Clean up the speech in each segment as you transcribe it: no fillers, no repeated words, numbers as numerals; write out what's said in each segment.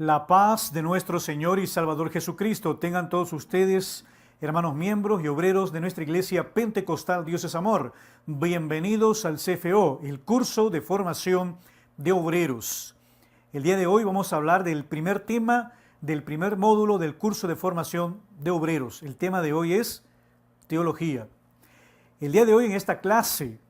La paz de nuestro Señor y Salvador Jesucristo tengan todos ustedes, hermanos miembros y obreros de nuestra iglesia pentecostal Dios es Amor. Bienvenidos al CFO, el curso de formación de obreros. El día de hoy vamos a hablar del primer tema del primer módulo del curso de formación de obreros. El tema de hoy es teología. El día de hoy en esta clase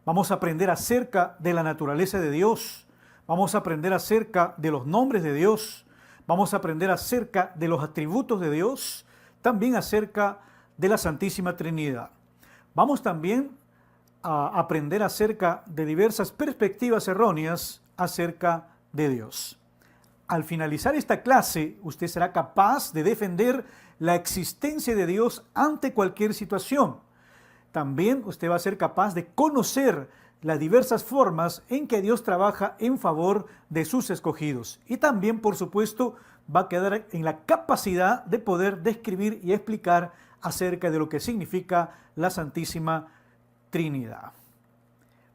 vamos a aprender acerca de la naturaleza de Dios. Vamos a aprender acerca de los nombres de Dios, vamos a aprender acerca de los atributos de Dios, también acerca de la Santísima Trinidad. Vamos también a aprender acerca de diversas perspectivas erróneas acerca de Dios. Al finalizar esta clase, usted será capaz de defender la existencia de Dios ante cualquier situación. También usted va a ser capaz de conocer las diversas formas en que Dios trabaja en favor de sus escogidos. Y también, por supuesto, va a quedar en la capacidad de poder describir y explicar acerca de lo que significa la Santísima Trinidad.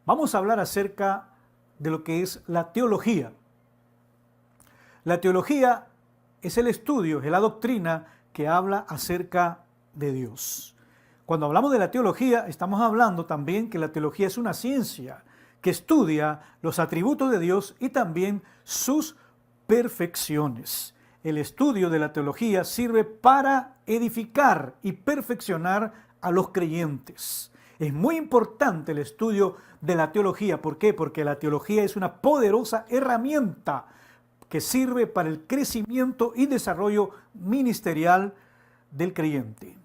Vamos a hablar acerca de lo que es la teología. La teología es el estudio, es la doctrina que habla acerca de Dios. Cuando hablamos de la teología, estamos hablando también que la teología es una ciencia que estudia los atributos de Dios y también sus perfecciones. El estudio de la teología sirve para edificar y perfeccionar a los creyentes. Es muy importante el estudio de la teología. ¿Por qué? Porque la teología es una poderosa herramienta que sirve para el crecimiento y desarrollo ministerial del creyente.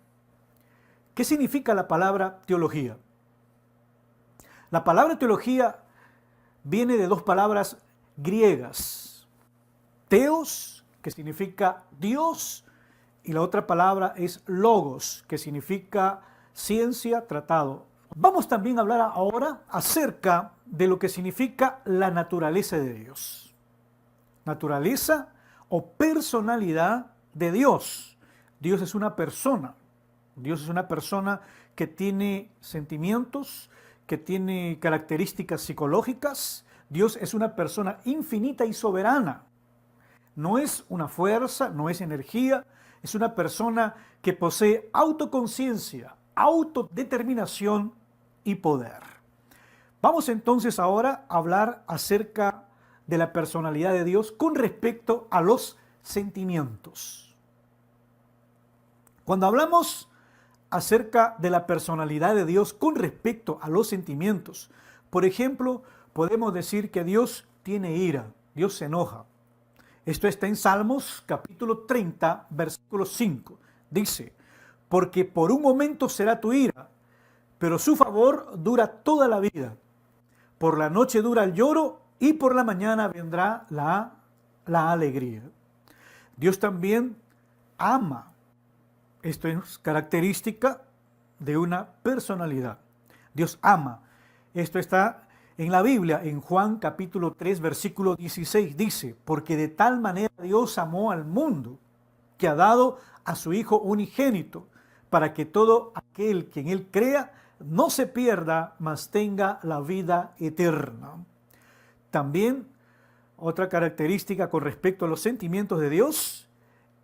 ¿Qué significa la palabra teología? La palabra teología viene de dos palabras griegas. Theos, que significa Dios, y la otra palabra es logos, que significa ciencia, tratado. Vamos también a hablar ahora acerca de lo que significa la naturaleza de Dios. Naturaleza o personalidad de Dios. Dios es una persona. Dios es una persona que tiene sentimientos, que tiene características psicológicas. Dios es una persona infinita y soberana. No es una fuerza, no es energía, es una persona que posee autoconciencia, autodeterminación y poder. Vamos entonces ahora a hablar acerca de la personalidad de Dios con respecto a los sentimientos. Cuando hablamos acerca de la personalidad de Dios con respecto a los sentimientos, por ejemplo, podemos decir que Dios tiene ira, Dios se enoja. Esto está en Salmos capítulo 30, versículo 5. Dice, porque por un momento será tu ira, pero su favor dura toda la vida. Por la noche dura el lloro y por la mañana vendrá la alegría. Dios también ama. Esto es característica de una personalidad. Dios ama. Esto está en la Biblia, en Juan capítulo 3, versículo 16. Dice, porque de tal manera Dios amó al mundo, que ha dado a su Hijo unigénito, para que todo aquel que en Él crea no se pierda, mas tenga la vida eterna. También otra característica con respecto a los sentimientos de Dios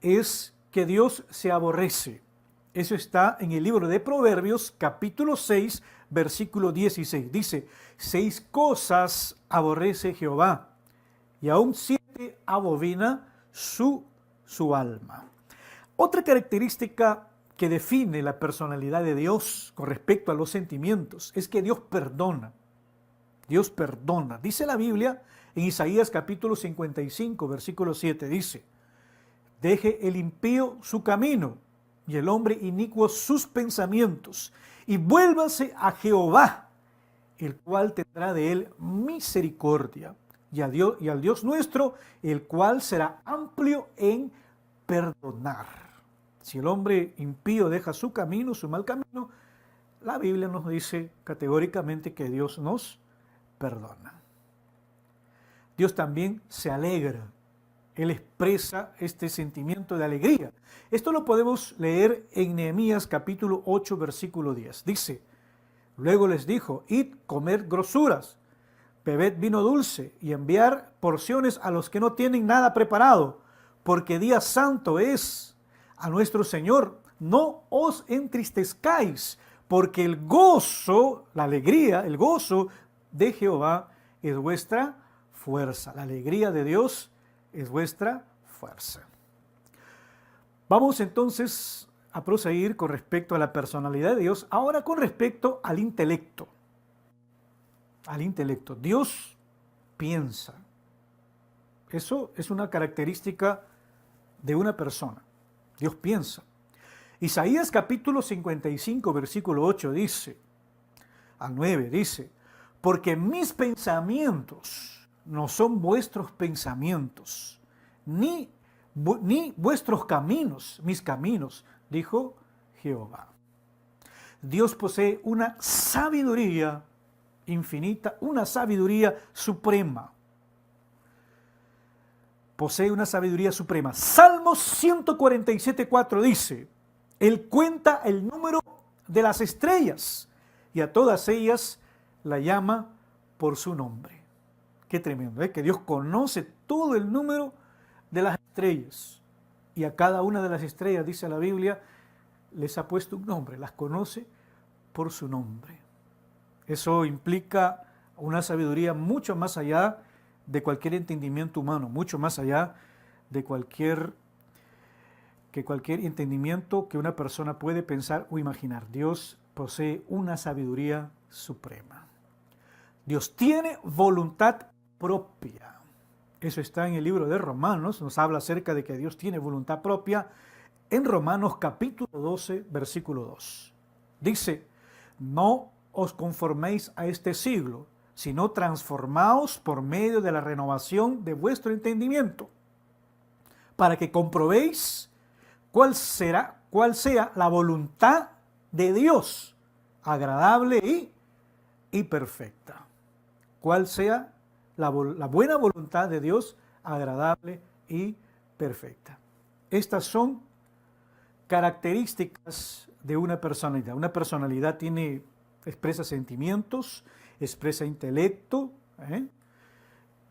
es que Dios se aborrece. Eso está en el libro de Proverbios, capítulo 6, versículo 16. Dice, 6 cosas aborrece Jehová, y aún 7 abomina su alma. Otra característica que define la personalidad de Dios con respecto a los sentimientos es que Dios perdona. Dios perdona. Dice la Biblia en Isaías capítulo 55, versículo 7, dice, deje el impío su camino y el hombre inicuo sus pensamientos, y vuélvase a Jehová, el cual tendrá de él misericordia, y al Dios nuestro, el cual será amplio en perdonar. Si el hombre impío deja su camino, su mal camino, la Biblia nos dice categóricamente que Dios nos perdona. Dios también se alegra. Él expresa este sentimiento de alegría. Esto lo podemos leer en Nehemías capítulo 8, versículo 10. Dice, luego les dijo, id, comed grosuras, bebed vino dulce y enviar porciones a los que no tienen nada preparado, porque día santo es a nuestro Señor. No os entristezcáis, porque el gozo, la alegría, el gozo de Jehová es vuestra fuerza. La alegría de Dios es vuestra fuerza. Vamos entonces a proseguir con respecto a la personalidad de Dios, ahora con respecto al intelecto. Al intelecto. Dios piensa. Eso es una característica de una persona. Dios piensa. Isaías capítulo 55, versículo 8 dice, al 9 dice, porque mis pensamientos no son vuestros pensamientos, ni vuestros caminos, mis caminos, dijo Jehová. Dios posee una sabiduría infinita, una sabiduría suprema. Posee una sabiduría suprema. Salmos 147:4 dice, Él cuenta el número de las estrellas y a todas ellas la llama por su nombre. Qué tremendo, ¿eh? Que Dios conoce todo el número de las estrellas y a cada una de las estrellas, dice la Biblia, les ha puesto un nombre, las conoce por su nombre. Eso implica una sabiduría mucho más allá de cualquier entendimiento humano, mucho más allá de cualquier entendimiento que una persona puede pensar o imaginar. Dios posee una sabiduría suprema. Dios tiene voluntad propia. Eso está en el libro de Romanos, nos habla acerca de que Dios tiene voluntad propia en Romanos capítulo 12, versículo 2. Dice, no os conforméis a este siglo, sino transformaos por medio de la renovación de vuestro entendimiento, para que comprobéis cuál sea la voluntad de Dios, agradable y perfecta. Cuál sea la buena voluntad de Dios, agradable y perfecta. Estas son características de una personalidad. Una personalidad expresa sentimientos, expresa intelecto,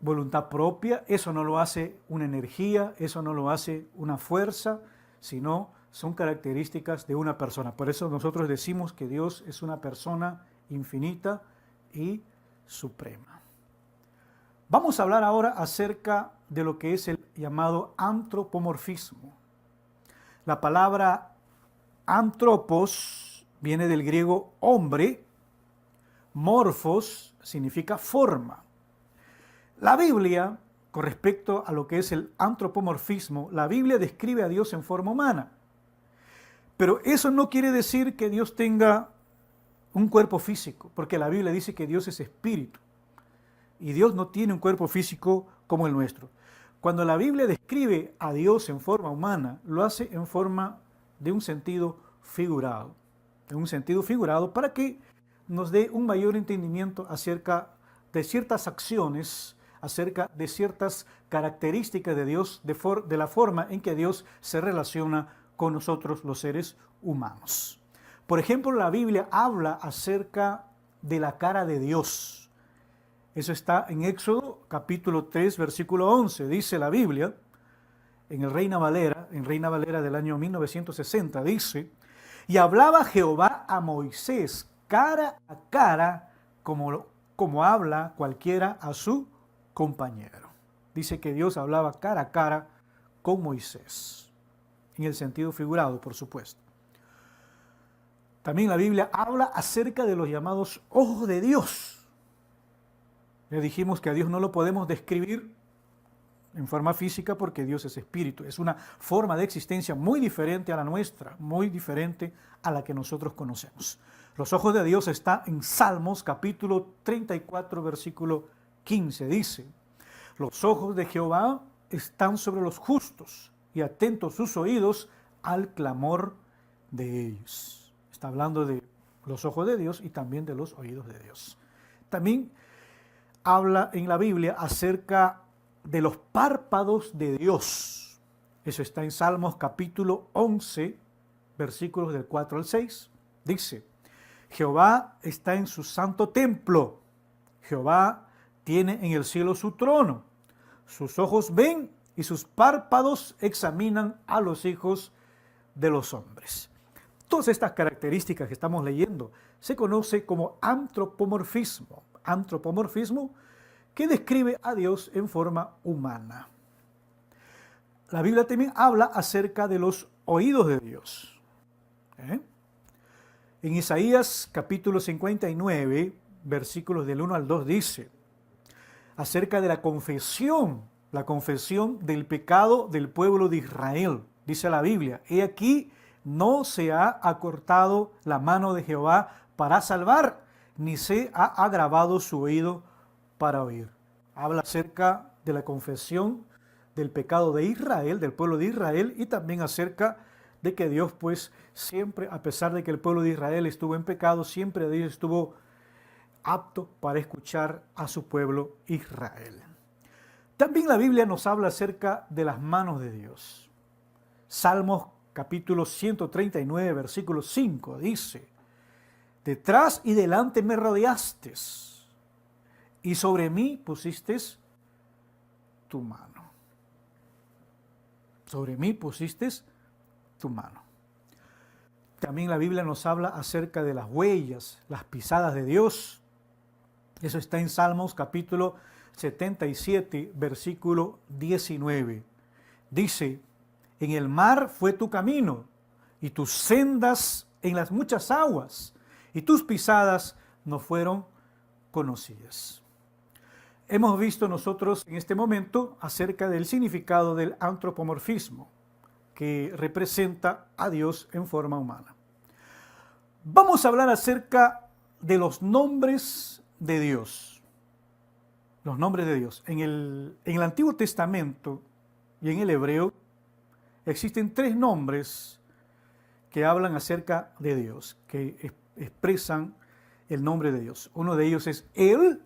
voluntad propia. Eso no lo hace una energía, eso no lo hace una fuerza, sino son características de una persona. Por eso nosotros decimos que Dios es una persona infinita y suprema. Vamos a hablar ahora acerca de lo que es el llamado antropomorfismo. La palabra antropos viene del griego hombre, morfos significa forma. La Biblia, con respecto a lo que es el antropomorfismo, la Biblia describe a Dios en forma humana. Pero eso no quiere decir que Dios tenga un cuerpo físico, porque la Biblia dice que Dios es espíritu. Y Dios no tiene un cuerpo físico como el nuestro. Cuando la Biblia describe a Dios en forma humana, lo hace en forma de un sentido figurado. En un sentido figurado para que nos dé un mayor entendimiento acerca de ciertas acciones, acerca de ciertas características de Dios, de la forma en que Dios se relaciona con nosotros los seres humanos. Por ejemplo, la Biblia habla acerca de la cara de Dios. Eso está en Éxodo capítulo 3, versículo 11. Dice la Biblia, en Reina Valera del año 1960, dice, y hablaba Jehová a Moisés cara a cara, como habla cualquiera a su compañero. Dice que Dios hablaba cara a cara con Moisés, en el sentido figurado, por supuesto. También la Biblia habla acerca de los llamados ojos de Dios. Le dijimos que a Dios no lo podemos describir en forma física porque Dios es espíritu. Es una forma de existencia muy diferente a la nuestra, muy diferente a la que nosotros conocemos. Los ojos de Dios están en Salmos capítulo 34, versículo 15. Dice, los ojos de Jehová están sobre los justos y atentos sus oídos al clamor de ellos. Está hablando de los ojos de Dios y también de los oídos de Dios. También habla en la Biblia acerca de los párpados de Dios. Eso está en Salmos capítulo 11, versículos del 4 al 6. Dice, Jehová está en su santo templo. Jehová tiene en el cielo su trono. Sus ojos ven y sus párpados examinan a los hijos de los hombres. Todas estas características que estamos leyendo se conoce como antropomorfismo. Antropomorfismo que describe a Dios en forma humana. La Biblia también habla acerca de los oídos de Dios. En Isaías capítulo 59, versículos del 1 al 2 dice acerca de la confesión del pecado del pueblo de Israel. Dice la Biblia, he aquí, no se ha acortado la mano de Jehová para salvar, ni se ha agravado su oído para oír. Habla acerca de la confesión del pecado de Israel, del pueblo de Israel, y también acerca de que Dios, pues, siempre, a pesar de que el pueblo de Israel estuvo en pecado, siempre Dios estuvo apto para escuchar a su pueblo Israel. También la Biblia nos habla acerca de las manos de Dios. Salmos capítulo 139, versículo 5 dice, detrás y delante me rodeaste, y sobre mí pusiste tu mano. Sobre mí pusiste tu mano. También la Biblia nos habla acerca de las huellas, las pisadas de Dios. Eso está en Salmos capítulo 77, versículo 19. Dice, en el mar fue tu camino, y tus sendas en las muchas aguas, y tus pisadas no fueron conocidas. Hemos visto nosotros en este momento acerca del significado del antropomorfismo, que representa a Dios en forma humana. Vamos a hablar acerca de los nombres de Dios. Los nombres de Dios. En el Antiguo Testamento y en el hebreo existen 3 nombres que hablan acerca de Dios, que expresan el nombre de Dios. Uno de ellos es El,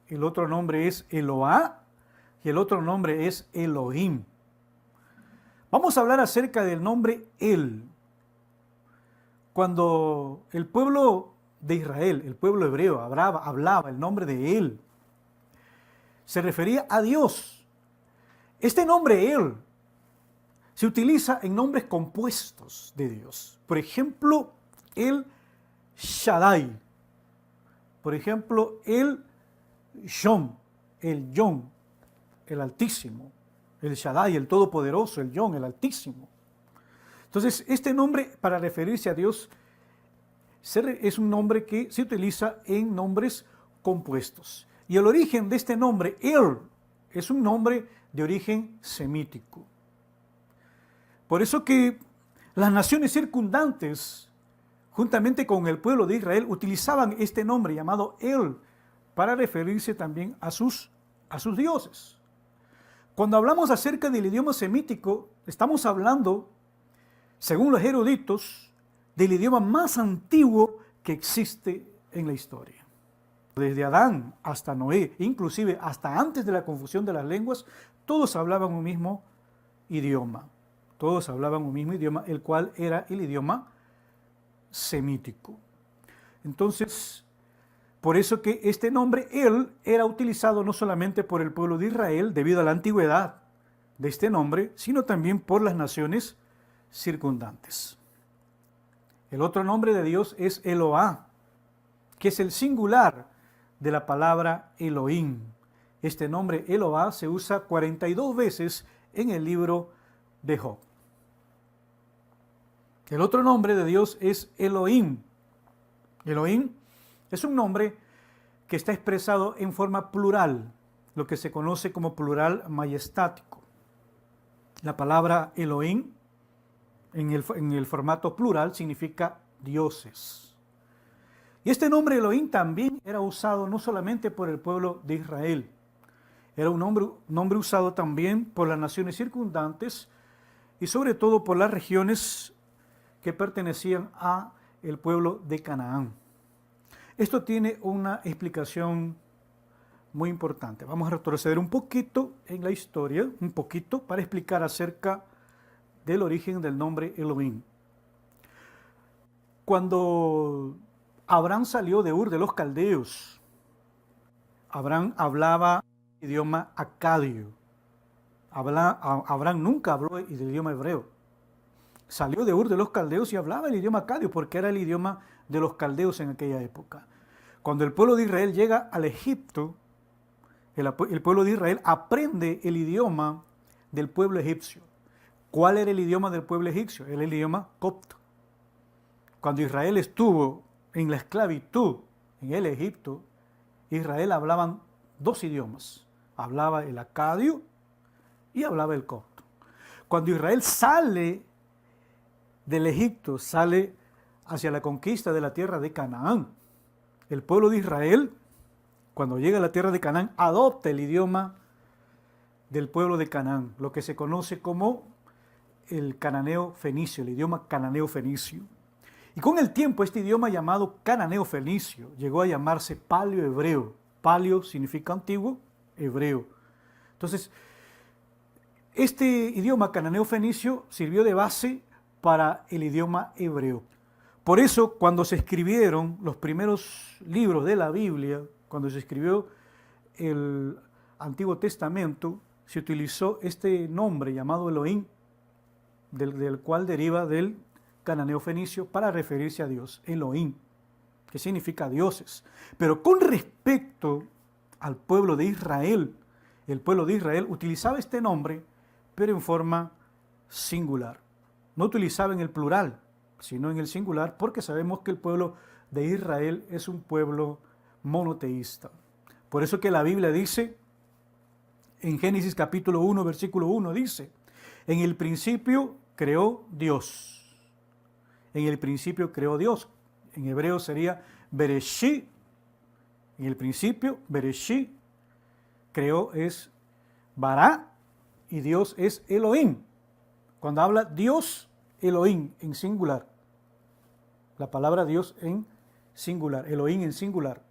el otro nombre es Eloá y el otro nombre es Elohim. Vamos a hablar acerca del nombre El. Cuando el pueblo de Israel, el pueblo hebreo, hablaba el nombre de Él, se refería a Dios. Este nombre El se utiliza en nombres compuestos de Dios. Por ejemplo, El Shaddai. Por ejemplo, El Yom, el Altísimo. El Shaddai, el Todopoderoso, el Yom, el Altísimo. Entonces, este nombre para referirse a Dios es un nombre que se utiliza en nombres compuestos. Y el origen de este nombre, El, es un nombre de origen semítico. Por eso que las naciones circundantes, juntamente con el pueblo de Israel, utilizaban este nombre llamado El para referirse también a sus dioses. Cuando hablamos acerca del idioma semítico, estamos hablando, según los eruditos, del idioma más antiguo que existe en la historia. Desde Adán hasta Noé, inclusive hasta antes de la confusión de las lenguas, todos hablaban un mismo idioma. Todos hablaban un mismo idioma, el cual era el idioma semítico. Entonces, por eso que este nombre, El, era utilizado no solamente por el pueblo de Israel, debido a la antigüedad de este nombre, sino también por las naciones circundantes. El otro nombre de Dios es Eloá, que es el singular de la palabra Elohim. Este nombre Eloá se usa 42 veces en el libro de Job. El otro nombre de Dios es Elohim. Elohim es un nombre que está expresado en forma plural, lo que se conoce como plural majestático. La palabra Elohim en el formato plural significa dioses. Y este nombre Elohim también era usado no solamente por el pueblo de Israel, era un nombre usado también por las naciones circundantes y sobre todo por las regiones que pertenecían a el pueblo de Canaán. Esto tiene una explicación muy importante. Vamos a retroceder un poquito en la historia, un poquito, para explicar acerca del origen del nombre Elohim. Cuando Abraham salió de Ur de los Caldeos, Abraham hablaba idioma acadio. Abraham nunca habló el idioma hebreo. Salió de Ur de los Caldeos y hablaba el idioma acadio, porque era el idioma de los caldeos en aquella época. Cuando el pueblo de Israel llega al Egipto, el pueblo de Israel aprende el idioma del pueblo egipcio. ¿Cuál era el idioma del pueblo egipcio? Era el idioma copto. Cuando Israel estuvo en la esclavitud en el Egipto, Israel hablaban dos idiomas. Hablaba el acadio y hablaba el copto. Cuando Israel sale del Egipto, sale hacia la conquista de la tierra de Canaán, el pueblo de Israel, cuando llega a la tierra de Canaán, adopta el idioma del pueblo de Canaán, lo que se conoce como el cananeo fenicio, el idioma cananeo fenicio. Y con el tiempo este idioma llamado cananeo fenicio llegó a llamarse paleo-hebreo. Paleo significa antiguo, hebreo. Entonces, este idioma cananeo fenicio sirvió de base para el idioma hebreo. Por eso, cuando se escribieron los primeros libros de la Biblia, cuando se escribió el Antiguo Testamento, se utilizó este nombre llamado Elohim, del cual deriva del cananeo fenicio, para referirse a Dios, Elohim, que significa dioses. Pero con respecto al pueblo de Israel, el pueblo de Israel utilizaba este nombre, pero en forma singular. No utilizaba en el plural, sino en el singular, porque sabemos que el pueblo de Israel es un pueblo monoteísta. Por eso que la Biblia dice, en Génesis capítulo 1, versículo 1, dice, en el principio creó Dios. En el principio creó Dios. En hebreo sería Bereshit. En el principio, Bereshit, creó es Bará y Dios es Elohim. Cuando habla Dios, Elohim en singular. La palabra Dios en singular, Elohim en singular.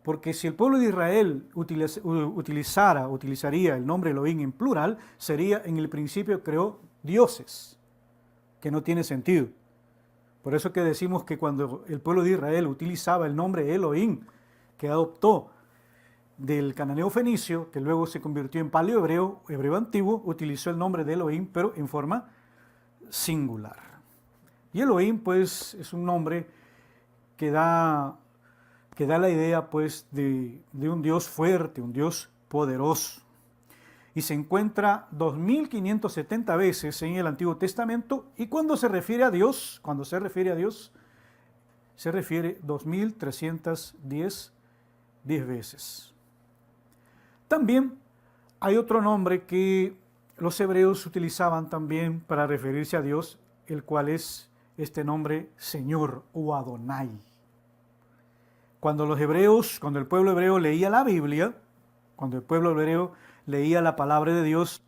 Porque si el pueblo de Israel utilizaría el nombre Elohim en plural, sería en el principio creó dioses, que no tiene sentido. Por eso que decimos que cuando el pueblo de Israel utilizaba el nombre Elohim, que adoptó del cananeo fenicio, que luego se convirtió en paleo-hebreo, hebreo antiguo, utilizó el nombre de Elohim, pero en forma singular. Y Elohim, pues, es un nombre que da la idea, pues, de un Dios fuerte, un Dios poderoso. Y se encuentra 2570 veces en el Antiguo Testamento, y cuando se refiere a Dios, se refiere 2310 veces. También hay otro nombre que los hebreos utilizaban también para referirse a Dios, el cual es este nombre Señor o Adonai. Cuando el pueblo hebreo leía la Biblia, cuando el pueblo hebreo leía la palabra de Dios,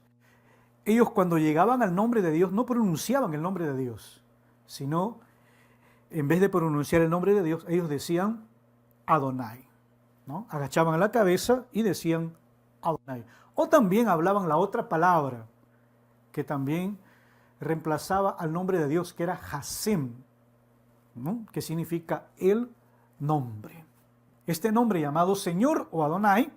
ellos cuando llegaban al nombre de Dios no pronunciaban el nombre de Dios, sino en vez de pronunciar el nombre de Dios, ellos decían Adonai, ¿no? Agachaban la cabeza y decían Adonai. O también hablaban la otra palabra que también reemplazaba al nombre de Dios, que era Hasem, ¿no? Que significa el nombre. Este nombre llamado Señor o Adonai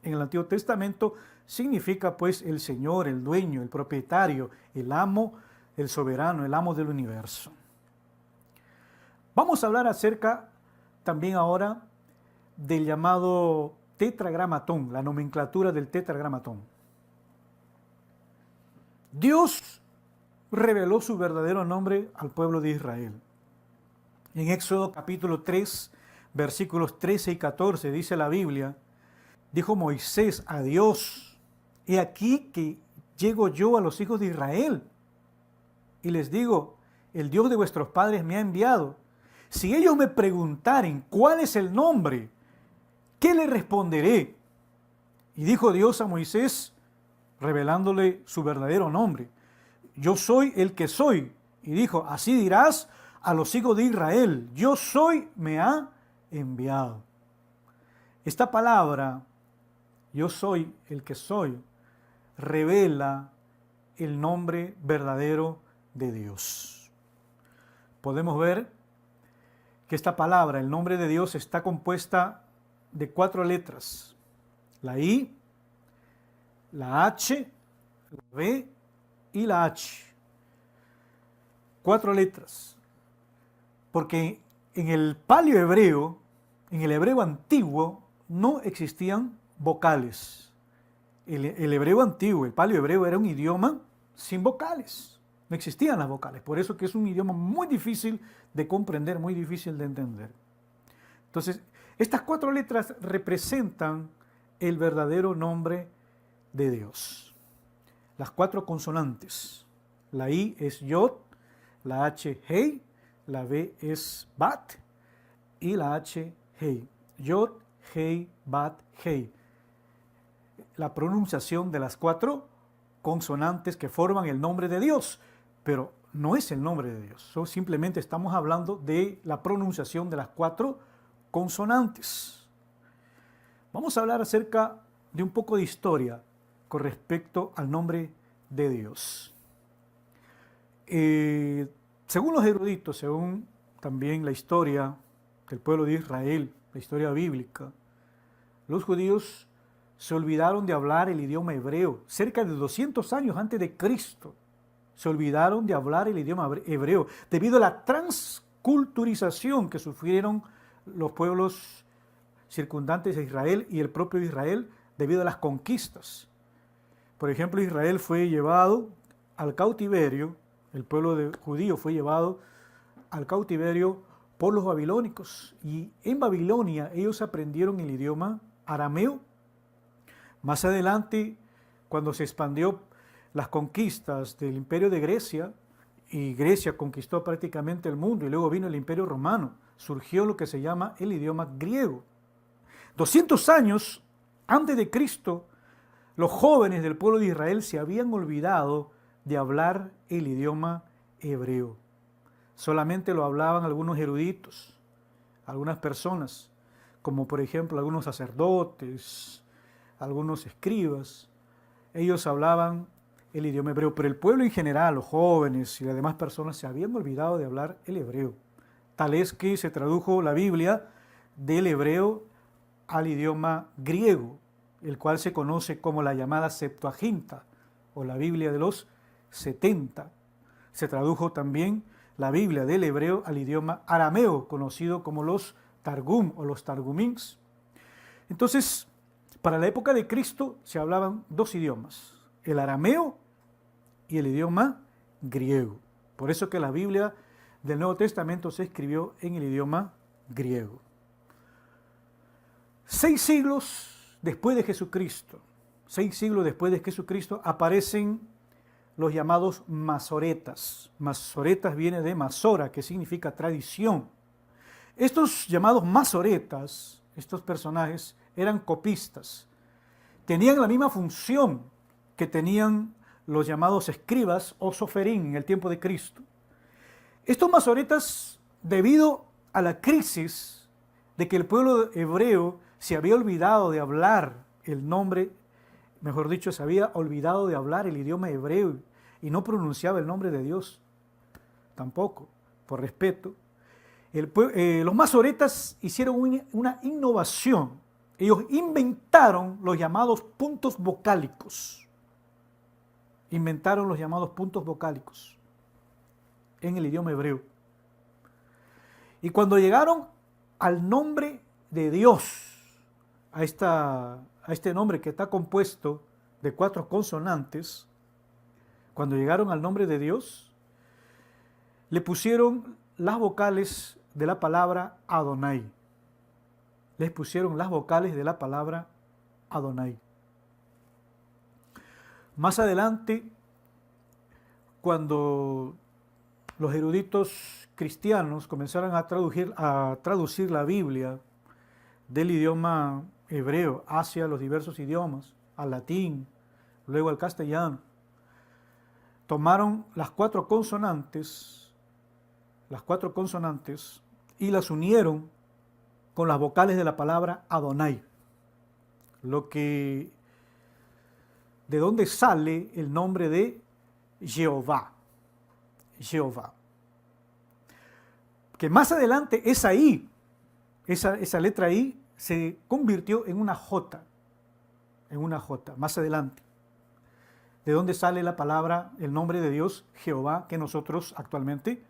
en el Antiguo Testamento significa pues el Señor, el dueño, el propietario, el amo, el soberano, el amo del universo. Vamos a hablar acerca también ahora del llamado tetragramatón, la nomenclatura del tetragramatón. Dios reveló su verdadero nombre al pueblo de Israel. En Éxodo capítulo 3, versículos 13 y 14 dice la Biblia, dijo Moisés a Dios, he aquí que llego yo a los hijos de Israel y les digo, el Dios de vuestros padres me ha enviado. Si ellos me preguntaren cuál es el nombre, ¿qué le responderé? Y dijo Dios a Moisés, revelándole su verdadero nombre, yo soy el que soy. Y dijo, así dirás a los hijos de Israel, yo soy, me ha enviado. Esta palabra, yo soy el que soy, revela el nombre verdadero de Dios. Podemos ver que esta palabra, el nombre de Dios, está compuesta de 4 letras. La I, la H, la B y la H. 4 letras. Porque en el paleohebreo, en el hebreo antiguo, no existían vocales. El hebreo antiguo, el paleohebreo, era un idioma sin vocales. No existían las vocales. Por eso que es un idioma muy difícil de comprender, muy difícil de entender. Entonces, estas 4 letras representan el verdadero nombre de Dios. Las 4 consonantes. La I es Yod, la H, Hei, la B es Bat y la H, Hei. Yod, Hei, Bat, Hei. La pronunciación de las 4 consonantes que forman el nombre de Dios, pero no es el nombre de Dios. Simplemente estamos hablando de la pronunciación de las 4 consonantes. Vamos a hablar acerca de un poco de historia con respecto al nombre de Dios. Según los eruditos, según también la historia del pueblo de Israel, la historia bíblica, los judíos se olvidaron de hablar el idioma hebreo. Cerca de 200 años antes de Cristo, se olvidaron de hablar el idioma hebreo debido a la transculturización que sufrieron los pueblos circundantes de Israel y el propio Israel debido a las conquistas. Por ejemplo, Israel fue llevado al cautiverio, el pueblo judío fue llevado al cautiverio por los babilónicos, y en Babilonia ellos aprendieron el idioma arameo. Más adelante, cuando se expandió las conquistas del imperio de Grecia, y Grecia conquistó prácticamente el mundo, y luego vino el imperio romano, surgió lo que se llama el idioma griego. 200 años antes de Cristo, los jóvenes del pueblo de Israel se habían olvidado de hablar el idioma hebreo. Solamente lo hablaban algunos eruditos, algunas personas, como por ejemplo algunos sacerdotes, algunos escribas. Ellos hablaban el idioma hebreo, pero el pueblo en general, los jóvenes y las demás personas se habían olvidado de hablar el hebreo. Tal es que se tradujo la Biblia del hebreo al idioma griego, el cual se conoce como la llamada Septuaginta, o la Biblia de los 70. Se tradujo también la Biblia del hebreo al idioma arameo, conocido como los Targum o los Targumins. Entonces, para la época de Cristo se hablaban 2 idiomas, el arameo y el idioma griego. Por eso que la Biblia del Nuevo Testamento se escribió en el idioma griego. 6 siglos después de Jesucristo, 6 siglos después de Jesucristo, aparecen los llamados masoretas. Masoretas viene de masora, que significa tradición. Estos llamados masoretas, estos personajes, eran copistas. Tenían la misma función que tenían los llamados escribas o soferín en el tiempo de Cristo. Estos masoretas, debido a la crisis de que el pueblo hebreo se había olvidado de hablar el nombre, mejor dicho, se había olvidado de hablar el idioma hebreo y no pronunciaba el nombre de Dios tampoco, por respeto. Los masoretas hicieron una innovación. Ellos inventaron los llamados puntos vocálicos. Inventaron los llamados puntos vocálicos en el idioma hebreo. Y cuando llegaron al nombre de Dios, a este nombre que está compuesto de 4 consonantes, cuando llegaron al nombre de Dios, le pusieron las vocales de la palabra Adonai. Les pusieron las vocales de la palabra Adonai. Más adelante, cuando los eruditos cristianos comenzaron a traducir la Biblia del idioma hebreo hacia los diversos idiomas, al latín, luego al castellano, tomaron las 4 consonantes y las unieron con las vocales de la palabra Adonai, de donde sale el nombre de Jehová, que más adelante esa I, esa letra I se convirtió en una J, más adelante. ¿De dónde sale la palabra, el nombre de Dios, Jehová, que nosotros actualmente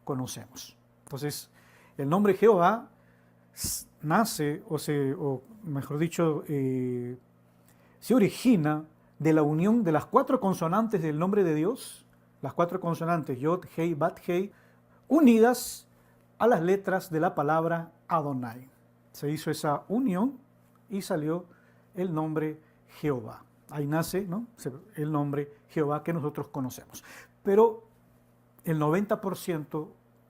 conocemos? Entonces, el nombre Jehová nace, o mejor dicho, se origina de la unión de las 4 consonantes del nombre de Dios, las 4 consonantes, Yod, Hei, Bat, Hei, unidas a las letras de la palabra Adonai. Se hizo esa unión y salió el nombre Jehová. Ahí nace, ¿no?, el nombre Jehová que nosotros conocemos. Pero el 90%,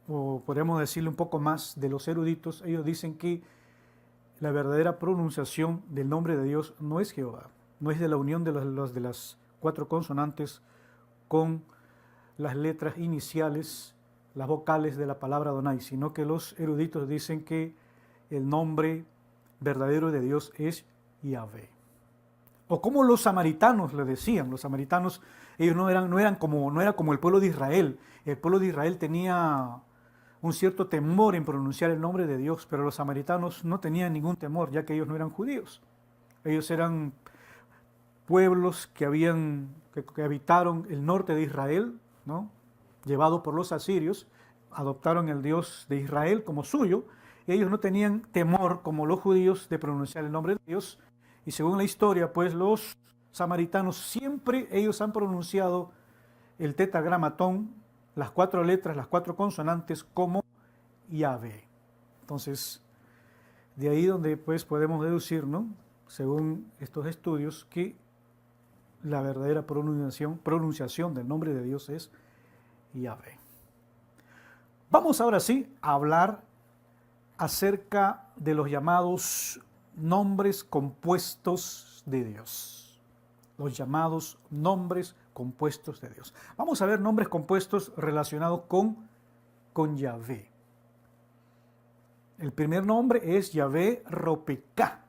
o podríamos decirle un poco más, de los eruditos, ellos dicen que la verdadera pronunciación del nombre de Dios no es Jehová, no es de la unión de las 4 consonantes con las letras iniciales, las vocales de la palabra Adonai, sino que los eruditos dicen que el nombre verdadero de Dios es Yahvé. O como los samaritanos le decían, los samaritanos, ellos no era como el pueblo de Israel. El pueblo de Israel tenía un cierto temor en pronunciar el nombre de Dios, pero los samaritanos no tenían ningún temor, ya que ellos no eran judíos. Ellos eran pueblos que habitaron el norte de Israel, ¿no?, llevados por los asirios, adoptaron el Dios de Israel como suyo, y ellos no tenían temor, como los judíos, de pronunciar el nombre de Dios. Y según la historia, pues los samaritanos siempre ellos han pronunciado el tetragramatón, las 4 letras, las 4 consonantes, como Yahvé. Entonces, de ahí donde pues podemos deducir, ¿no?, según estos estudios, que la verdadera pronunciación del nombre de Dios es Yahvé. Vamos ahora sí a hablar acerca de los llamados nombres compuestos de Dios. Los llamados nombres compuestos de Dios. Vamos a ver nombres compuestos relacionados con Yahvé. El primer nombre es Yahvé Ropecá,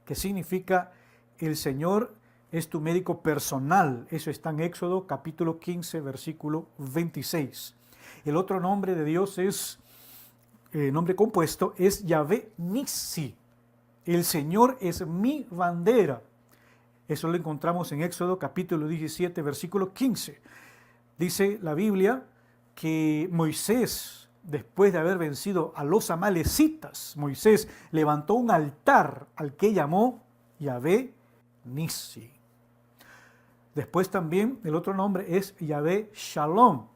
que significa el Señor es tu médico personal. Eso está en Éxodo capítulo 15, versículo 26. El otro nombre de Dios nombre compuesto, es Yahvé Nissi. El Señor es mi bandera. Eso lo encontramos en Éxodo capítulo 17, versículo 15. Dice la Biblia que Moisés, después de haber vencido a los amalecitas, Moisés levantó un altar al que llamó Yahvé Nissi. Después también el otro nombre es Yahvé Shalom.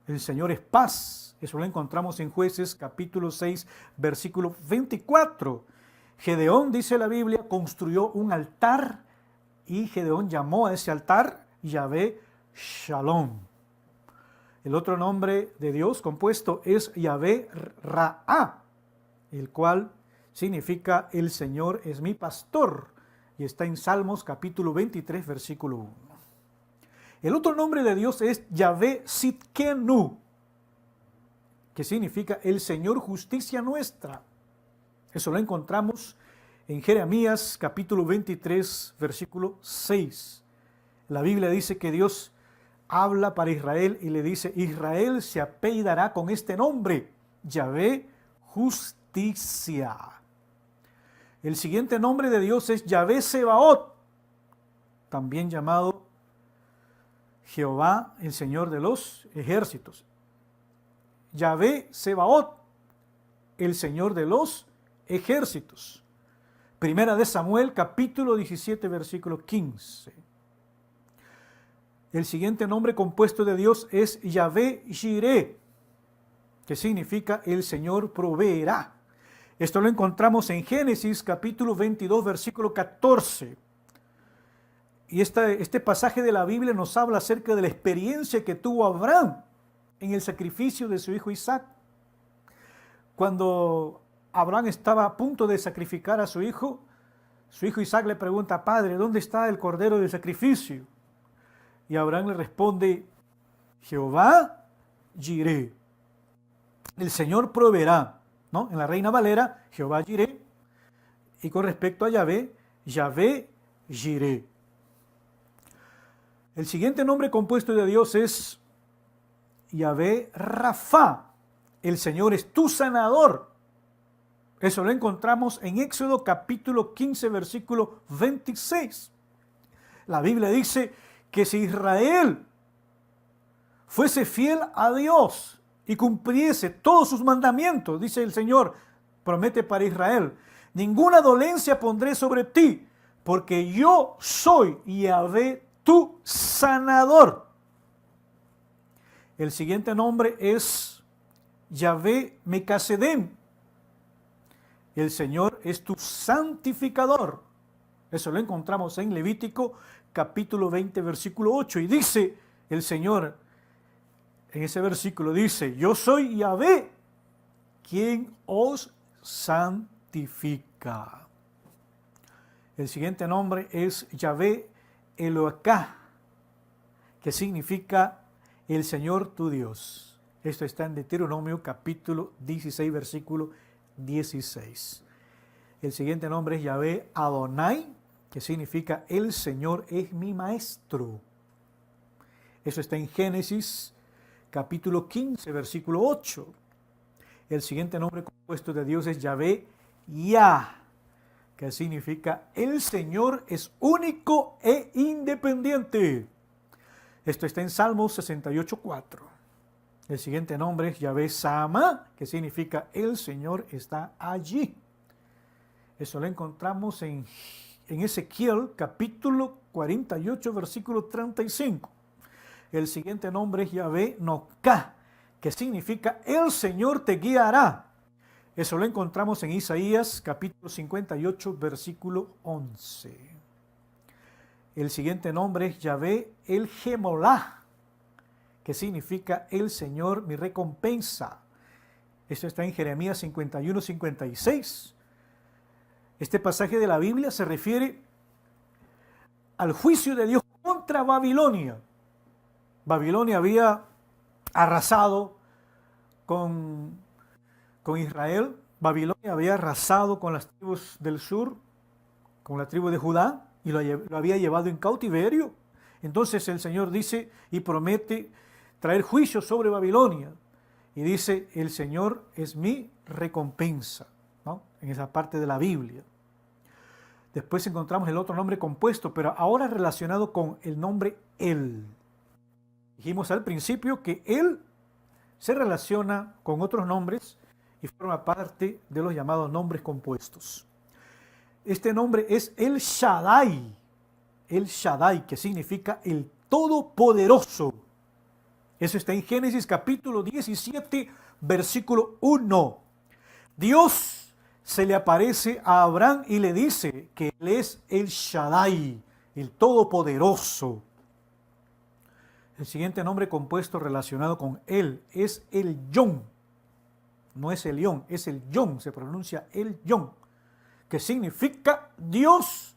El Señor es paz. Eso lo encontramos en Jueces capítulo 6, versículo 24. Gedeón, dice la Biblia, construyó un altar y Gedeón llamó a ese altar Yahvé Shalom. El otro nombre de Dios compuesto es Yahvé Raá, el cual significa el Señor es mi pastor, y está en Salmos capítulo 23, versículo 1. El otro nombre de Dios es Yahvé Sitkenu, que significa el Señor justicia nuestra. Eso lo encontramos en Jeremías capítulo 23, versículo 6. La Biblia dice que Dios habla para Israel y le dice, Israel se apellidará con este nombre, Yahvé justicia. El siguiente nombre de Dios es Yahvé Sebaot, también llamado Jehová, el Señor de los ejércitos. Yahvé Sebaot, el Señor de los ejércitos. Primera de Samuel, capítulo 17, versículo 15. El siguiente nombre compuesto de Dios es Yahvé Jireh, que significa el Señor proveerá. Esto lo encontramos en Génesis, capítulo 22, versículo 14. Y este pasaje de la Biblia nos habla acerca de la experiencia que tuvo Abraham en el sacrificio de su hijo Isaac. Cuando Abraham estaba a punto de sacrificar a su hijo Isaac le pregunta, Padre, ¿dónde está el cordero del sacrificio? Y Abraham le responde, Jehová Jireh, el Señor proveerá, ¿no? En la Reina Valera, Jehová Jireh, y con respecto a Yahvé, Yahvé Jireh. El siguiente nombre compuesto de Dios es Yahvé Rafa, el Señor es tu sanador. Eso lo encontramos en Éxodo capítulo 15, versículo 26. La Biblia dice que si Israel fuese fiel a Dios y cumpliese todos sus mandamientos, dice el Señor, promete para Israel, ninguna dolencia pondré sobre ti, porque yo soy Yahvé, tu sanador. El siguiente nombre es Yahvé Mecasedem. El Señor es tu santificador. Eso lo encontramos en Levítico capítulo 20, versículo 8. Y dice el Señor, en ese versículo dice, yo soy Yahvé, quien os santifica. El siguiente nombre es Yahvé Elohá, que significa el Señor tu Dios. Esto está en Deuteronomio capítulo 16, versículo 16. El siguiente nombre es Yahvé Adonai, que significa el Señor es mi maestro. Eso está en Génesis capítulo 15, versículo 8. El siguiente nombre compuesto de Dios es Yahvé Yah, que significa el Señor es único e independiente. Esto está en Salmos 68, 4. El siguiente nombre es Yahvé Sama, que significa el Señor está allí. Eso lo encontramos en Ezequiel capítulo 48, versículo 35. El siguiente nombre es Yahvé Nokah, que significa el Señor te guiará. Eso lo encontramos en Isaías capítulo 58, versículo 11. El siguiente nombre es Yahvé El Gemolá, que significa el Señor mi recompensa. Esto está en Jeremías 51, 56. Este pasaje de la Biblia se refiere al juicio de Dios contra Babilonia. Babilonia había arrasado con Israel. Babilonia había arrasado con las tribus del sur, con la tribu de Judá, y lo había llevado en cautiverio. Entonces el Señor dice y promete traer juicio sobre Babilonia. Y dice, el Señor es mi recompensa, ¿no? En esa parte de la Biblia. Después encontramos el otro nombre compuesto, pero ahora relacionado con el nombre El. Dijimos al principio que Él se relaciona con otros nombres y forma parte de los llamados nombres compuestos. Este nombre es El Shaddai, que significa el Todopoderoso. Eso está en Génesis capítulo 17, versículo 1. Dios se le aparece a Abraham y le dice que Él es El Shaddai, el Todopoderoso. El siguiente nombre compuesto relacionado con Él es El Yon. No es Elión, es El Yon, se pronuncia El Yon, que significa Dios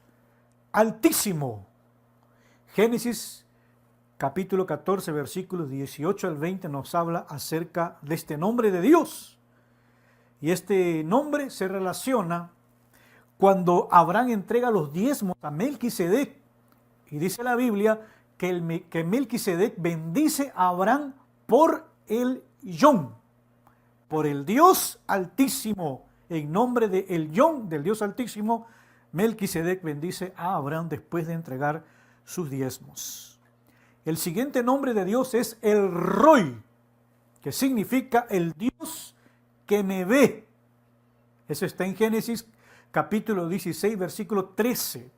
Altísimo. Génesis capítulo 14, versículos 18 al 20 nos habla acerca de este nombre de Dios. Y este nombre se relaciona cuando Abraham entrega los diezmos a Melquisedec. Y dice la Biblia que Melquisedec bendice a Abraham por el Yon, por el Dios Altísimo. En nombre de el Yon, del Dios Altísimo, Melquisedec bendice a Abraham después de entregar sus diezmos. El siguiente nombre de Dios es El Roi, que significa el Dios que me ve. Eso está en Génesis capítulo 16, versículo 13.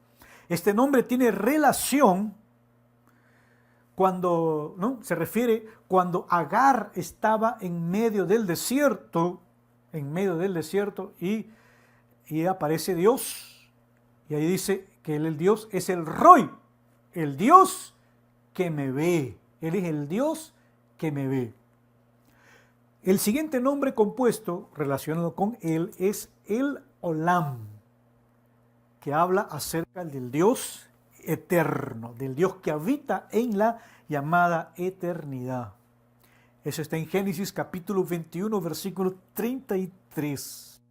Este nombre tiene relación cuando, ¿no? Se refiere cuando Agar estaba en medio del desierto, y aparece Dios. Y ahí dice que él, el Dios, es el Roi, el Dios que me ve. Él es el Dios que me ve. El siguiente nombre compuesto relacionado con él es el Olam, que habla acerca del Dios eterno, del Dios que habita en la llamada eternidad. Eso está en Génesis capítulo 21, versículo 33.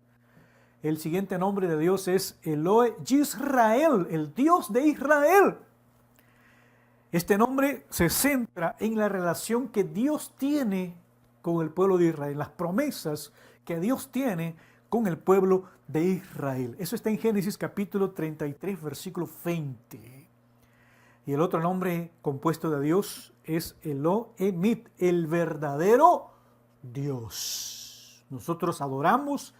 El siguiente nombre de Dios es Elohe Yisrael, el Dios de Israel. Este nombre se centra en la relación que Dios tiene con el pueblo de Israel, las promesas que Dios tiene con el pueblo de Israel. Eso está en Génesis capítulo 33, versículo 20. Y el otro nombre compuesto de Dios es Elohim, el verdadero Dios. Nosotros adoramos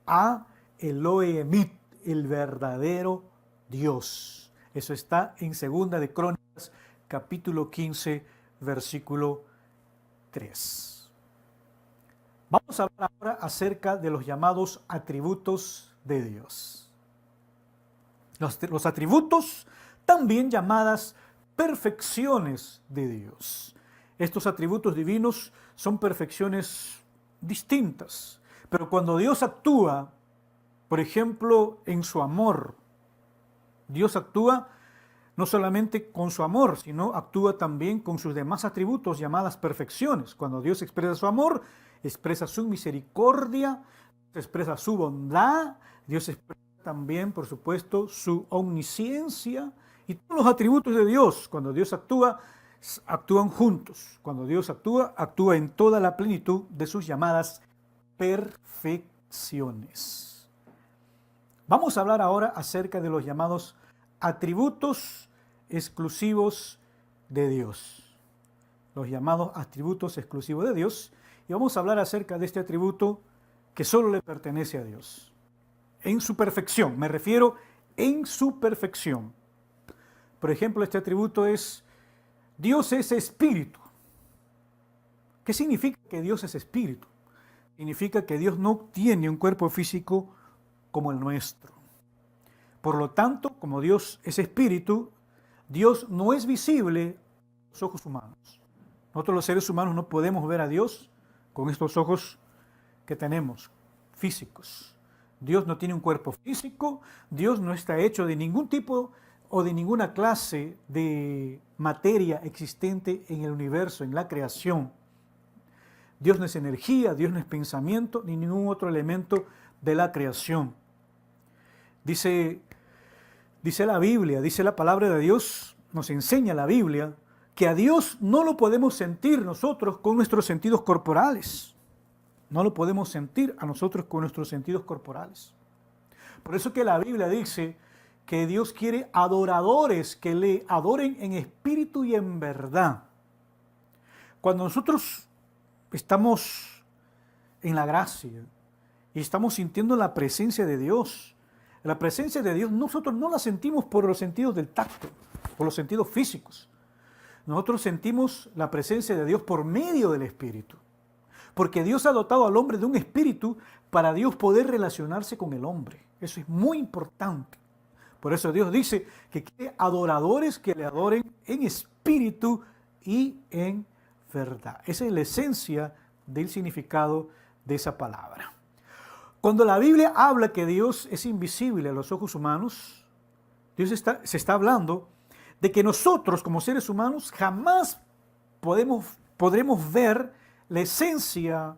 a Elohim, el verdadero Dios. Eso está en 2 de Crónicas, capítulo 15, versículo 3. Vamos a hablar ahora acerca de los llamados atributos de Dios. Los atributos, también llamadas perfecciones de Dios. Estos atributos divinos son perfecciones distintas, pero cuando Dios actúa, por ejemplo, en su amor, Dios actúa no solamente con su amor, sino actúa también con sus demás atributos llamadas perfecciones. Cuando Dios expresa su amor, expresa su misericordia, expresa su bondad, Dios expresa también, por supuesto, su omnisciencia y todos los atributos de Dios. Cuando Dios actúa, actúan juntos. Cuando Dios actúa, actúa en toda la plenitud de sus llamadas perfecciones. Vamos a hablar ahora acerca de los llamados atributos exclusivos de Dios. Los llamados atributos exclusivos de Dios. Y vamos a hablar acerca de este atributo que solo le pertenece a Dios. En su perfección, me refiero en su perfección. Por ejemplo, este atributo es: Dios es espíritu. ¿Qué significa que Dios es espíritu? Significa que Dios no tiene un cuerpo físico como el nuestro. Por lo tanto, como Dios es espíritu, Dios no es visible a los ojos humanos. Nosotros los seres humanos no podemos ver a Dios con estos ojos que tenemos, físicos. Dios no tiene un cuerpo físico, Dios no está hecho de ningún tipo o de ninguna clase de materia existente en el universo, en la creación. Dios no es energía, Dios no es pensamiento, ni ningún otro elemento de la creación. Dice la Biblia, dice la palabra de Dios, nos enseña la Biblia, que a Dios no lo podemos sentir nosotros con nuestros sentidos corporales. No lo podemos sentir a nosotros con nuestros sentidos corporales. Por eso que la Biblia dice que Dios quiere adoradores que le adoren en espíritu y en verdad. Cuando nosotros estamos en la gracia y estamos sintiendo la presencia de Dios, nosotros no la sentimos por los sentidos del tacto, por los sentidos físicos. Nosotros sentimos la presencia de Dios por medio del Espíritu. Porque Dios ha dotado al hombre de un espíritu para Dios poder relacionarse con el hombre. Eso es muy importante. Por eso Dios dice que quiere adoradores que le adoren en espíritu y en verdad. Esa es la esencia del significado de esa palabra. Cuando la Biblia habla que Dios es invisible a los ojos humanos, se está hablando de que nosotros como seres humanos jamás podremos ver la esencia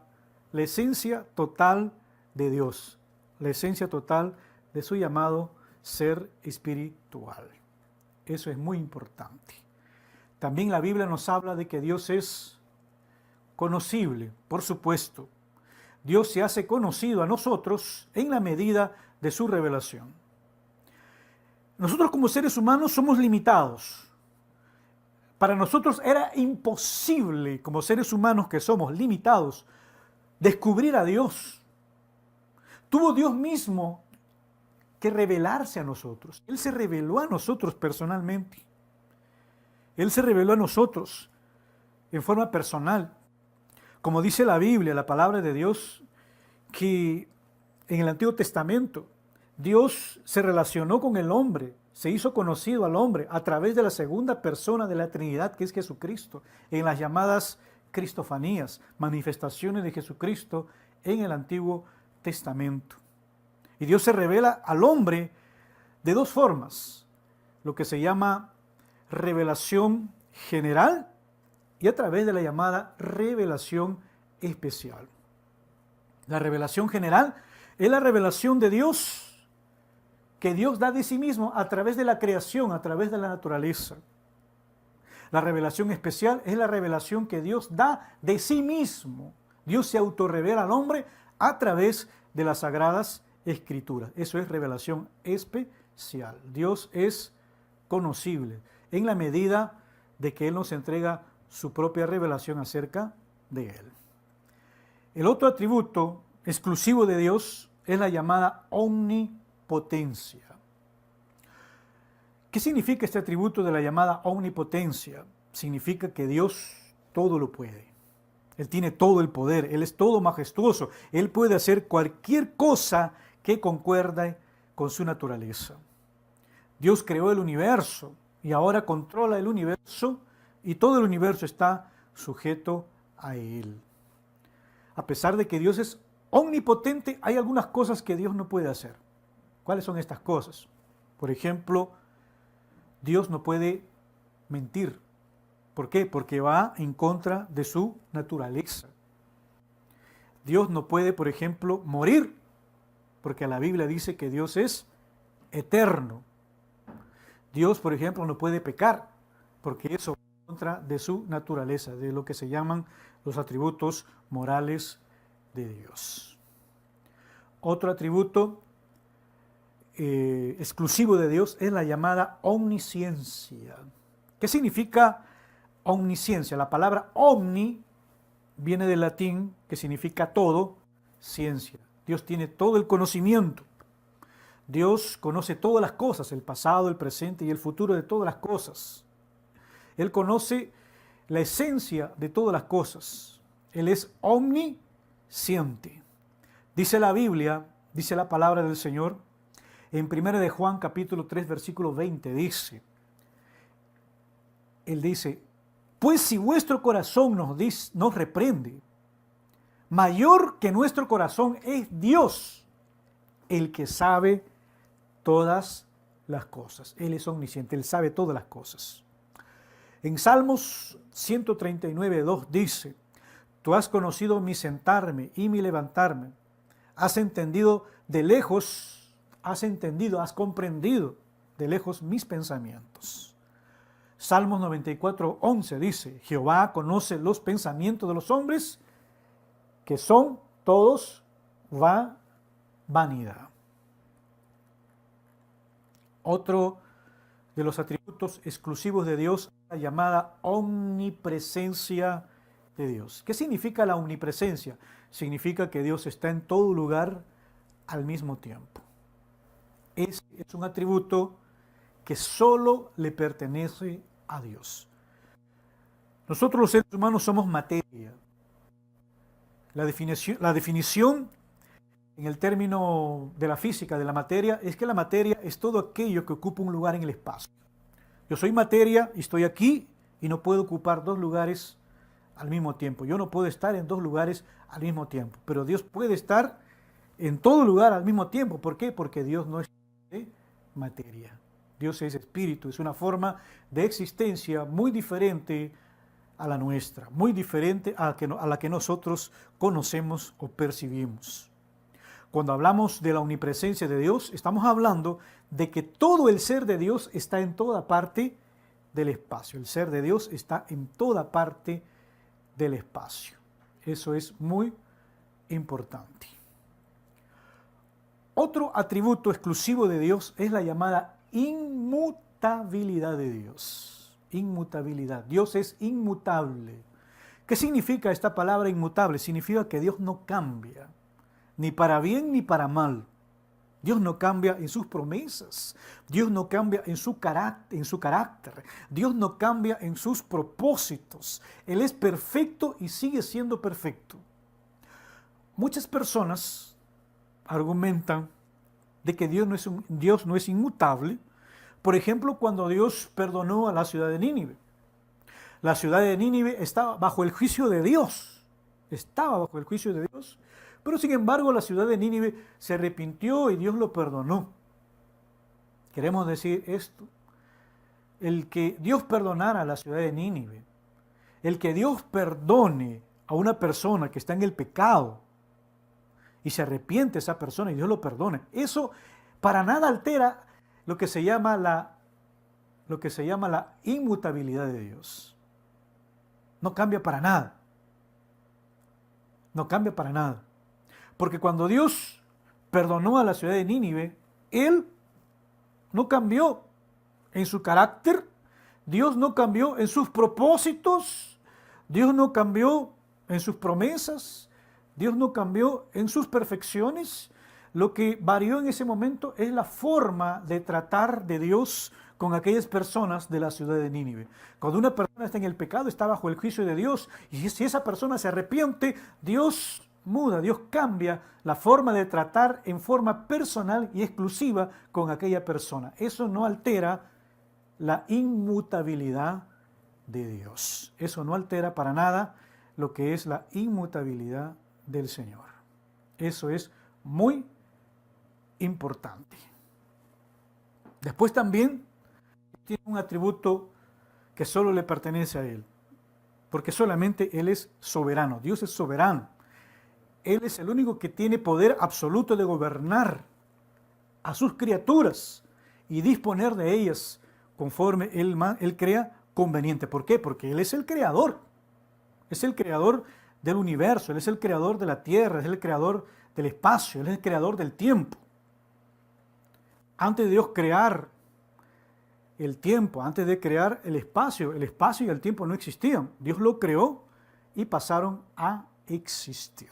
total de Dios, la esencia total de su llamado ser espiritual. Eso es muy importante. También la Biblia nos habla de que Dios es conocible, por supuesto. Dios se hace conocido a nosotros en la medida de su revelación. Nosotros como seres humanos somos limitados. Para nosotros era imposible, como seres humanos que somos limitados, descubrir a Dios. Tuvo Dios mismo que revelarse a nosotros. Él se reveló a nosotros personalmente. Él se reveló a nosotros en forma personal. Como dice la Biblia, la palabra de Dios, que en el Antiguo Testamento Dios se relacionó con el hombre, se hizo conocido al hombre a través de la segunda persona de la Trinidad, que es Jesucristo, en las llamadas cristofanías, manifestaciones de Jesucristo en el Antiguo Testamento. Y Dios se revela al hombre de dos formas, lo que se llama revelación general y a través de la llamada revelación especial. La revelación general es la revelación de Dios que Dios da de sí mismo a través de la creación, a través de la naturaleza. La revelación especial es la revelación que Dios da de sí mismo. Dios se autorrevela al hombre a través de las Sagradas Escrituras. Eso es revelación especial. Dios es conocible. en la medida de que Él nos entrega su propia revelación acerca de Él. El otro atributo exclusivo de Dios es la llamada omnipotencia. ¿Qué significa este atributo de la llamada omnipotencia? Significa que Dios todo lo puede. Él tiene todo el poder, Él es todo majestuoso. Él puede hacer cualquier cosa que concuerde con su naturaleza. Dios creó el universo y ahora controla el universo y todo el universo está sujeto a Él. A pesar de que Dios es omnipotente, hay algunas cosas que Dios no puede hacer. ¿Cuáles son estas cosas? Por ejemplo, Dios no puede mentir. ¿Por qué? Porque va en contra de su naturaleza. Dios no puede, por ejemplo, morir, porque la Biblia dice que Dios es eterno. Dios, por ejemplo, no puede pecar, porque eso va en contra de su naturaleza, de lo que se llaman los atributos morales de Dios. Otro atributo exclusivo de Dios es la llamada omnisciencia. ¿Qué significa omnisciencia? La palabra omni viene del latín, que significa todo, ciencia. Dios tiene todo el conocimiento. Dios conoce todas las cosas, el pasado, el presente y el futuro de todas las cosas. Él conoce la esencia de todas las cosas. Él es omnisciente. Dice la Biblia, dice la palabra del Señor, en 1 de Juan capítulo 3, versículo 20, dice, Él dice, pues si vuestro corazón nos reprende, mayor que nuestro corazón es Dios, el que sabe todas las cosas. Él es omnisciente, Él sabe todas las cosas. En Salmos 139, 2 dice, tú has conocido mi sentarme y mi levantarme, has entendido de lejos, has comprendido de lejos mis pensamientos. Salmos 94, 11 dice, Jehová conoce los pensamientos de los hombres, que son todos vanidad. Otro de los atributos exclusivos de Dios es la llamada omnipresencia de Dios. ¿Qué significa la omnipresencia? Significa que Dios está en todo lugar al mismo tiempo. Es un atributo que solo le pertenece a Dios. Nosotros los seres humanos somos materia. La definición en el término de la física de la materia es que la materia es todo aquello que ocupa un lugar en el espacio. Yo soy materia y estoy aquí y no puedo ocupar dos lugares al mismo tiempo. Yo no puedo estar en dos lugares al mismo tiempo, pero Dios puede estar en todo lugar al mismo tiempo. ¿Por qué? Porque Dios no es materia. Dios es espíritu, es una forma de existencia muy diferente a la nuestra, muy diferente a la que nosotros conocemos o percibimos. Cuando hablamos de la omnipresencia de Dios, estamos hablando de que todo el ser de Dios está en toda parte del espacio. El ser de Dios está en toda parte del espacio. Eso es muy importante. Otro atributo exclusivo de Dios es la llamada inmutabilidad de Dios. Inmutabilidad. Dios es inmutable. ¿Qué significa esta palabra inmutable? Significa que Dios no cambia, ni para bien ni para mal. Dios no cambia en sus promesas. Dios no cambia en su carácter. Dios no cambia en sus propósitos. Él es perfecto y sigue siendo perfecto. Muchas personas argumentan de que Dios no es inmutable. Por ejemplo, cuando Dios perdonó a la ciudad de Nínive. La ciudad de Nínive estaba bajo el juicio de Dios. Estaba bajo el juicio de Dios. Pero sin embargo, la ciudad de Nínive se arrepintió y Dios lo perdonó. Queremos decir esto. El que Dios perdonara a la ciudad de Nínive, el que Dios perdone a una persona que está en el pecado y se arrepiente esa persona y Dios lo perdona, eso para nada altera lo que se llama la inmutabilidad de Dios. No cambia para nada. No cambia para nada. Porque cuando Dios perdonó a la ciudad de Nínive, Él no cambió en su carácter. Dios no cambió en sus propósitos, Dios no cambió en sus promesas, Dios no cambió en sus perfecciones. Lo que varió en ese momento es la forma de tratar de Dios con aquellas personas de la ciudad de Nínive. Cuando una persona está en el pecado, está bajo el juicio de Dios, y si esa persona se arrepiente, Dios muda, Dios cambia la forma de tratar en forma personal y exclusiva con aquella persona. Eso no altera la inmutabilidad de Dios. Eso no altera para nada lo que es la inmutabilidad del Señor. Eso es muy importante. Después también tiene un atributo que solo le pertenece a Él, porque solamente Él es soberano. Dios es soberano. Él es el único que tiene poder absoluto de gobernar a sus criaturas y disponer de ellas conforme Él crea conveniente. ¿Por qué? Porque Él es el creador. Es el creador del universo, Él es el creador de la tierra, es el creador del espacio, Él es el creador del tiempo. Antes de Dios crear el tiempo, antes de crear el espacio y el tiempo no existían. Dios lo creó y pasaron a existir.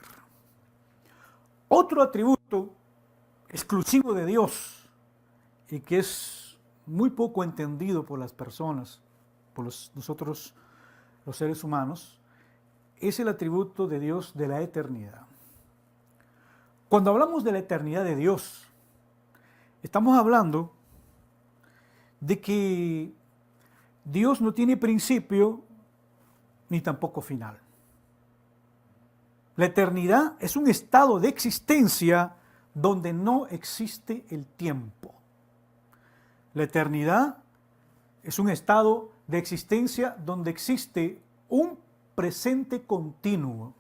Otro atributo exclusivo de Dios y que es muy poco entendido por las personas, por nosotros los seres humanos, es el atributo de Dios de la eternidad. Cuando hablamos de la eternidad de Dios, estamos hablando de que Dios no tiene principio ni tampoco final. La eternidad es un estado de existencia donde no existe el tiempo. La eternidad es un estado de existencia donde existe un presente continuo.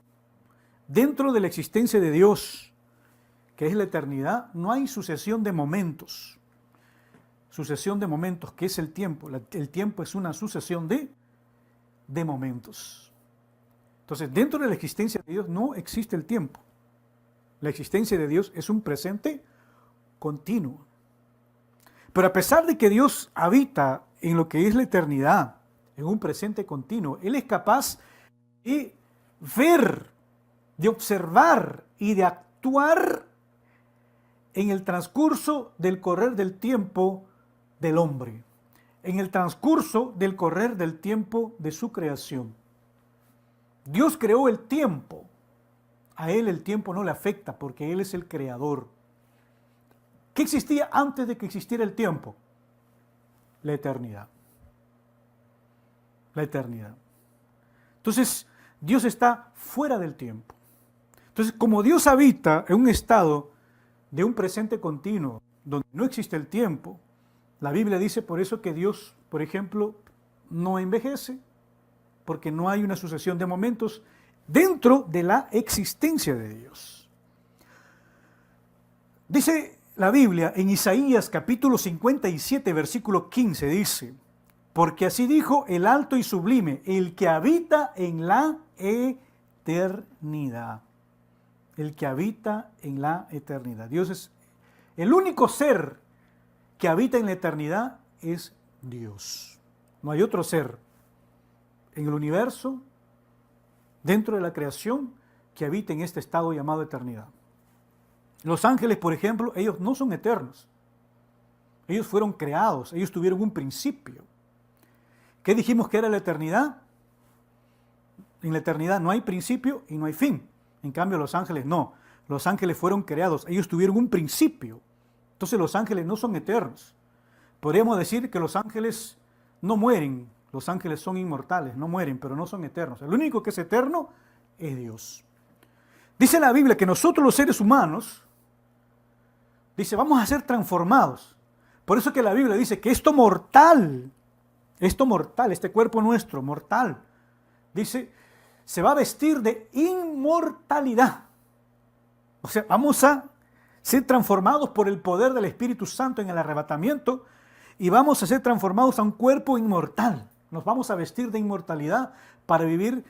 Dentro de la existencia de Dios, que es la eternidad, no hay sucesión de momentos. Sucesión de momentos, que es el tiempo. El tiempo es una sucesión de momentos. Entonces, dentro de la existencia de Dios no existe el tiempo. La existencia de Dios es un presente continuo. Pero a pesar de que Dios habita en lo que es la eternidad, en un presente continuo, Él es capaz de ver, de observar y de actuar en el transcurso del correr del tiempo del hombre, en el transcurso del correr del tiempo de su creación. Dios creó el tiempo. A Él el tiempo no le afecta porque Él es el creador. ¿Qué existía antes de que existiera el tiempo? La eternidad. La eternidad. Entonces, Dios está fuera del tiempo. Entonces, como Dios habita en un estado de un presente continuo, donde no existe el tiempo, la Biblia dice por eso que Dios, por ejemplo, no envejece, porque no hay una sucesión de momentos dentro de la existencia de Dios. Dice la Biblia en Isaías capítulo 57, versículo 15, dice: porque así dijo el alto y sublime, el que habita en la eternidad. El que habita en la eternidad. Dios es el único ser que habita en la eternidad, es Dios. No hay otro ser en el universo, dentro de la creación, que habita en este estado llamado eternidad. Los ángeles, por ejemplo, ellos no son eternos. Ellos fueron creados, ellos tuvieron un principio. ¿Qué dijimos que era la eternidad? En la eternidad no hay principio y no hay fin. En cambio, los ángeles no. Los ángeles fueron creados, ellos tuvieron un principio. Entonces los ángeles no son eternos. Podríamos decir que los ángeles no mueren, los ángeles son inmortales, no mueren, pero no son eternos. El único que es eterno es Dios. Dice la Biblia que nosotros los seres humanos, dice, vamos a ser transformados. Por eso que la Biblia dice que esto mortal, este cuerpo nuestro mortal, dice, se va a vestir de inmortalidad. O sea, vamos a ser transformados por el poder del Espíritu Santo en el arrebatamiento y vamos a ser transformados a un cuerpo inmortal. Nos vamos a vestir de inmortalidad para vivir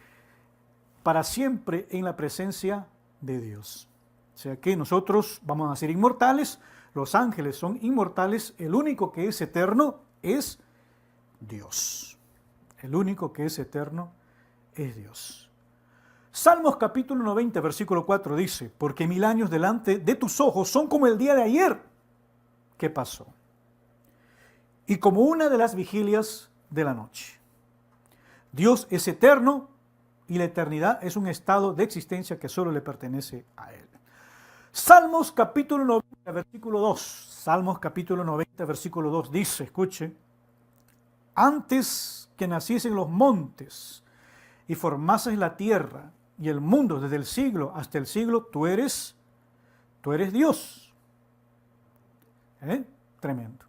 para siempre en la presencia de Dios. O sea que nosotros vamos a ser inmortales, los ángeles son inmortales, el único que es eterno es Dios. El único que es eterno es Dios. Salmos capítulo 90, versículo 4 dice, porque 1000 años delante de tus ojos son como el día de ayer. ¿Qué pasó? Y como una de las vigilias de la noche. Dios es eterno y la eternidad es un estado de existencia que solo le pertenece a Él. Salmos capítulo 90, versículo 2. Salmos capítulo 90, versículo 2 dice, escuche, antes que naciesen los montes y formases la tierra y el mundo desde el siglo hasta el siglo, tú eres Dios. Tremendo.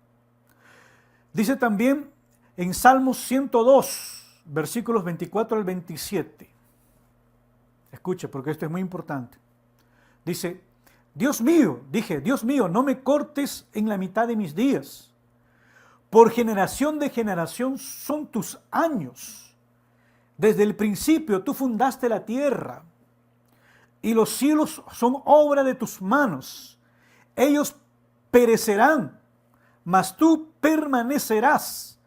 Dice también en Salmos 102, versículos 24 al 27. Escuche, porque esto es muy importante. Dice, Dios mío, no me cortes en la mitad de mis días. Por generación de generación son tus años. Desde el principio tú fundaste la tierra y los cielos son obra de tus manos. Ellos perecerán, mas tú permanecerás.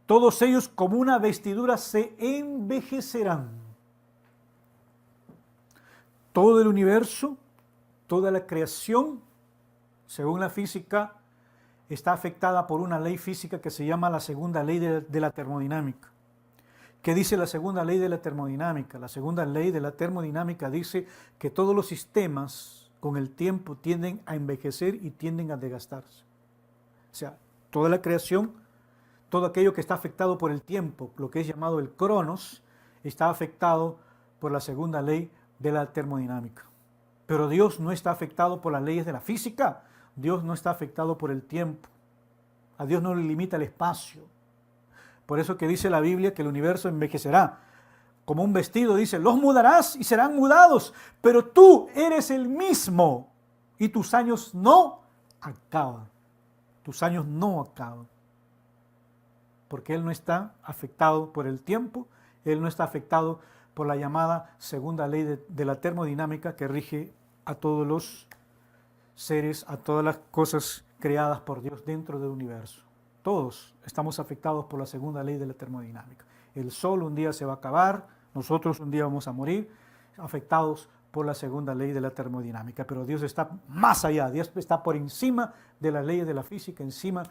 Todos ellos como una vestidura se envejecerán. Todo el universo, toda la creación, según la física, está afectada por una ley física que se llama la segunda ley de la termodinámica. ¿Qué dice la segunda ley de la termodinámica? La segunda ley de la termodinámica dice que todos los sistemas con el tiempo tienden a envejecer y tienden a desgastarse. O sea, toda la creación, todo aquello que está afectado por el tiempo, lo que es llamado el cronos, está afectado por la segunda ley de la termodinámica. Pero Dios no está afectado por las leyes de la física. Dios no está afectado por el tiempo. A Dios no le limita el espacio. Por eso que dice la Biblia que el universo envejecerá. Como un vestido dice, los mudarás y serán mudados, pero tú eres el mismo y tus años no acaban. Tus años no acaban. Porque Él no está afectado por el tiempo, Él no está afectado por la llamada segunda ley de la termodinámica que rige a todos los seres, a todas las cosas creadas por Dios dentro del universo. Todos estamos afectados por la segunda ley de la termodinámica. El sol un día se va a acabar, nosotros un día vamos a morir, afectados por la segunda ley de la termodinámica. Pero Dios está más allá, Dios está por encima de las leyes de la física, encima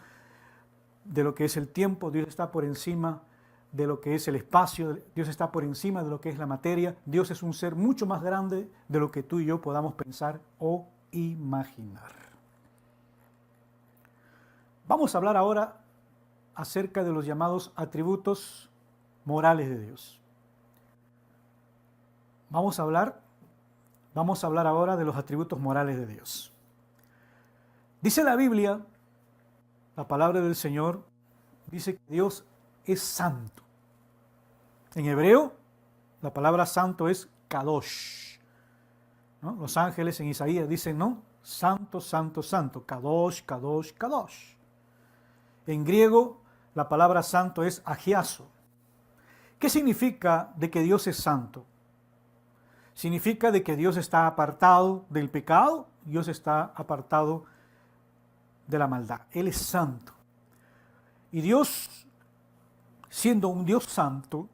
de lo que es el tiempo, Dios está por encima de lo que es el espacio, Dios está por encima de lo que es la materia. Dios es un ser mucho más grande de lo que tú y yo podamos pensar o imaginar. Vamos a hablar ahora acerca de los llamados atributos morales de Dios. Vamos a hablar ahora de los atributos morales de Dios. Dice la Biblia, la palabra del Señor, dice que Dios es santo. En hebreo, la palabra santo es kadosh, ¿no? Los ángeles en Isaías dicen, ¿no? Santo, santo, santo, kadosh, kadosh, kadosh. En griego, la palabra santo es agiazo. ¿Qué significa de que Dios es santo? Significa de que Dios está apartado del pecado, Dios está apartado de la maldad. Él es santo. Y Dios, siendo un Dios santo,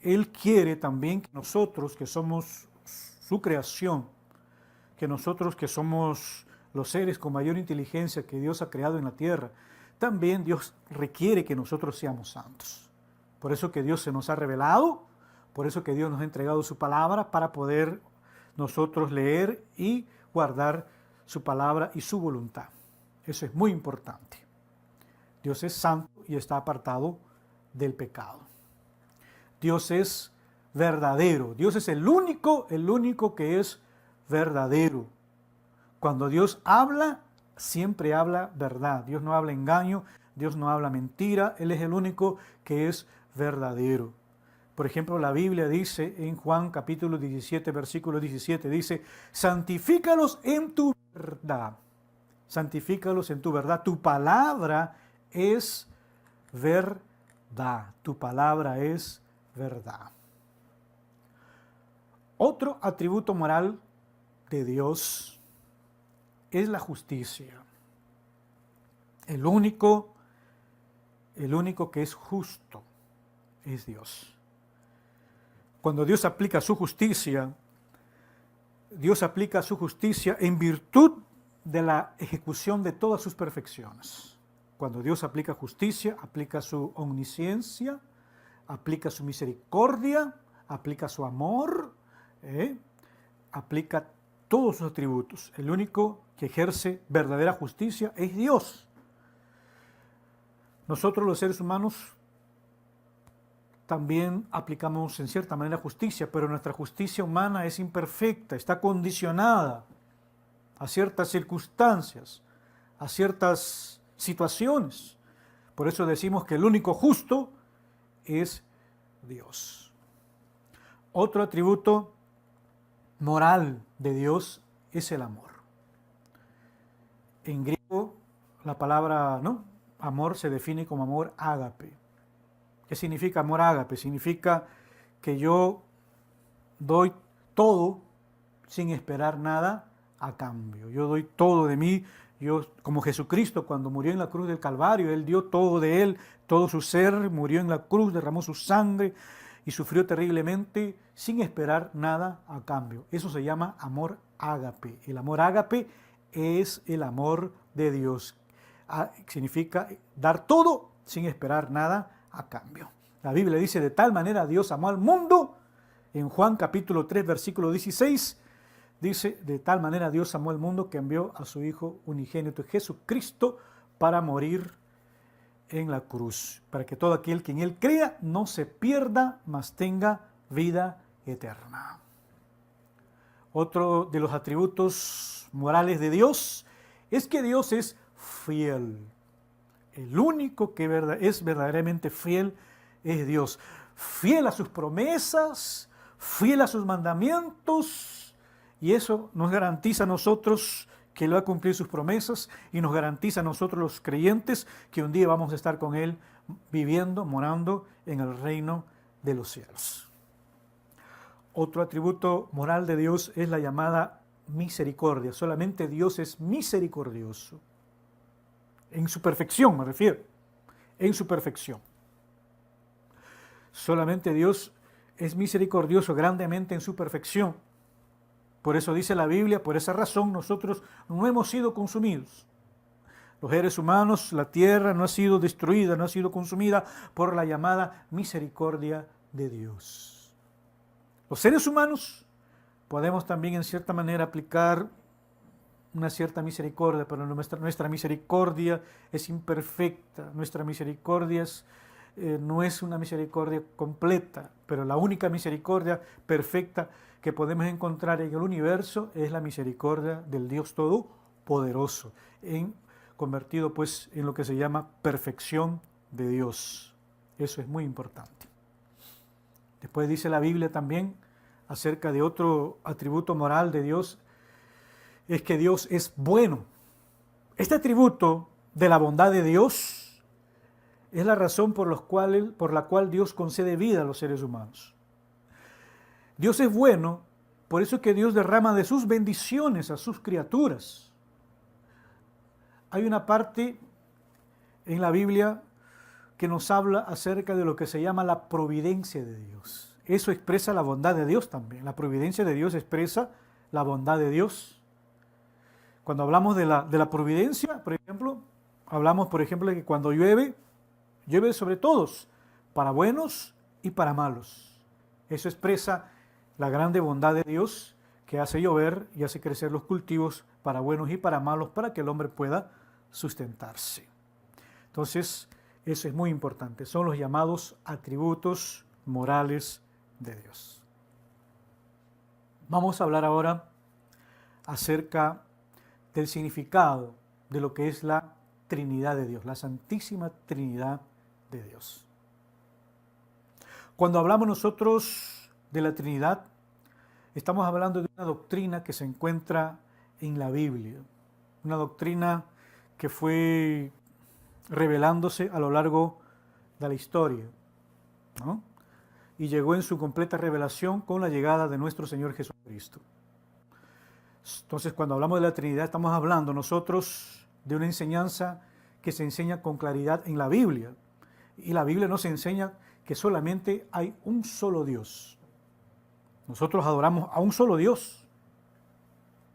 Él quiere también que nosotros, que somos su creación, que nosotros que somos los seres con mayor inteligencia que Dios ha creado en la tierra, también Dios requiere que nosotros seamos santos. Por eso que Dios se nos ha revelado, por eso que Dios nos ha entregado su palabra para poder nosotros leer y guardar su palabra y su voluntad. Eso es muy importante. Dios es santo y está apartado del pecado. Dios es verdadero. Dios es el único que es verdadero. Cuando Dios habla, siempre habla verdad. Dios no habla engaño, Dios no habla mentira. Él es el único que es verdadero. Por ejemplo, la Biblia dice en Juan capítulo 17, versículo 17, dice, santifícalos en tu verdad. Santifícalos en tu verdad. Tu palabra es verdad. Tu palabra es verdad. Otro atributo moral de Dios es la justicia. El único que es justo. es Dios. Cuando Dios aplica su justicia en virtud de la ejecución de todas sus perfecciones. Cuando Dios aplica justicia, aplica su omnisciencia, aplica su misericordia, aplica su amor, aplica todos sus atributos. El único que ejerce verdadera justicia es Dios. Nosotros los seres humanos también aplicamos en cierta manera justicia, pero nuestra justicia humana es imperfecta, está condicionada a ciertas circunstancias, a ciertas situaciones. Por eso decimos que el único justo es Dios. Otro atributo moral de Dios es el amor. En griego la palabra amor se define como amor ágape. ¿Qué significa amor ágape? Significa que yo doy todo sin esperar nada a cambio. Yo doy todo de mí. Yo, como Jesucristo, cuando murió en la cruz del Calvario, Él dio todo de Él, todo su ser, murió en la cruz, derramó su sangre y sufrió terriblemente sin esperar nada a cambio. Eso se llama amor ágape. El amor ágape es el amor de Dios. Significa dar todo sin esperar nada a cambio. La Biblia dice: de tal manera Dios amó al mundo, en Juan capítulo 3, versículo 16, dice: de tal manera Dios amó al mundo que envió a su Hijo unigénito Jesucristo para morir en la cruz, para que todo aquel que en Él crea no se pierda, mas tenga vida eterna. Otro de los atributos morales de Dios es que Dios es fiel. El único que es verdaderamente fiel es Dios. Fiel a sus promesas, fiel a sus mandamientos, y eso nos garantiza a nosotros que Él va a cumplir sus promesas, y nos garantiza a nosotros los creyentes que un día vamos a estar con Él viviendo, morando en el reino de los cielos. Otro atributo moral de Dios es la llamada misericordia. Solamente Dios es misericordioso. En su perfección, me refiero. En su perfección. Solamente Dios es misericordioso grandemente en su perfección. Por eso dice la Biblia, por esa razón nosotros no hemos sido consumidos. Los seres humanos, la tierra no ha sido destruida, no ha sido consumida por la llamada misericordia de Dios. Los seres humanos podemos también en cierta manera aplicar una cierta misericordia, pero nuestra misericordia es imperfecta, nuestra misericordia no es una misericordia completa, pero la única misericordia perfecta que podemos encontrar en el universo es la misericordia del Dios Todopoderoso, convertido pues en lo que se llama perfección de Dios. Eso es muy importante. Después dice la Biblia también acerca de otro atributo moral de Dios, es que Dios es bueno. Este atributo de la bondad de Dios es la razón por la cual Dios concede vida a los seres humanos. Dios es bueno, por eso es que Dios derrama de sus bendiciones a sus criaturas. Hay una parte en la Biblia que nos habla acerca de lo que se llama la providencia de Dios. Eso expresa la bondad de Dios también. La providencia de Dios expresa la bondad de Dios. Cuando hablamos de la providencia, por ejemplo, hablamos, por ejemplo, de que cuando llueve sobre todos, para buenos y para malos. Eso expresa la grande bondad de Dios, que hace llover y hace crecer los cultivos para buenos y para malos, para que el hombre pueda sustentarse. Entonces, eso es muy importante. Son los llamados atributos morales de Dios. Vamos a hablar ahora acerca del significado de lo que es la Trinidad de Dios, la Santísima Trinidad de Dios. Cuando hablamos nosotros de la Trinidad, estamos hablando de una doctrina que se encuentra en la Biblia, una doctrina que fue revelándose a lo largo de la historia, ¿no? Y llegó en su completa revelación con la llegada de nuestro Señor Jesucristo. Entonces, cuando hablamos de la Trinidad, estamos hablando nosotros de una enseñanza que se enseña con claridad en la Biblia. Y la Biblia nos enseña que solamente hay un solo Dios. Nosotros adoramos a un solo Dios.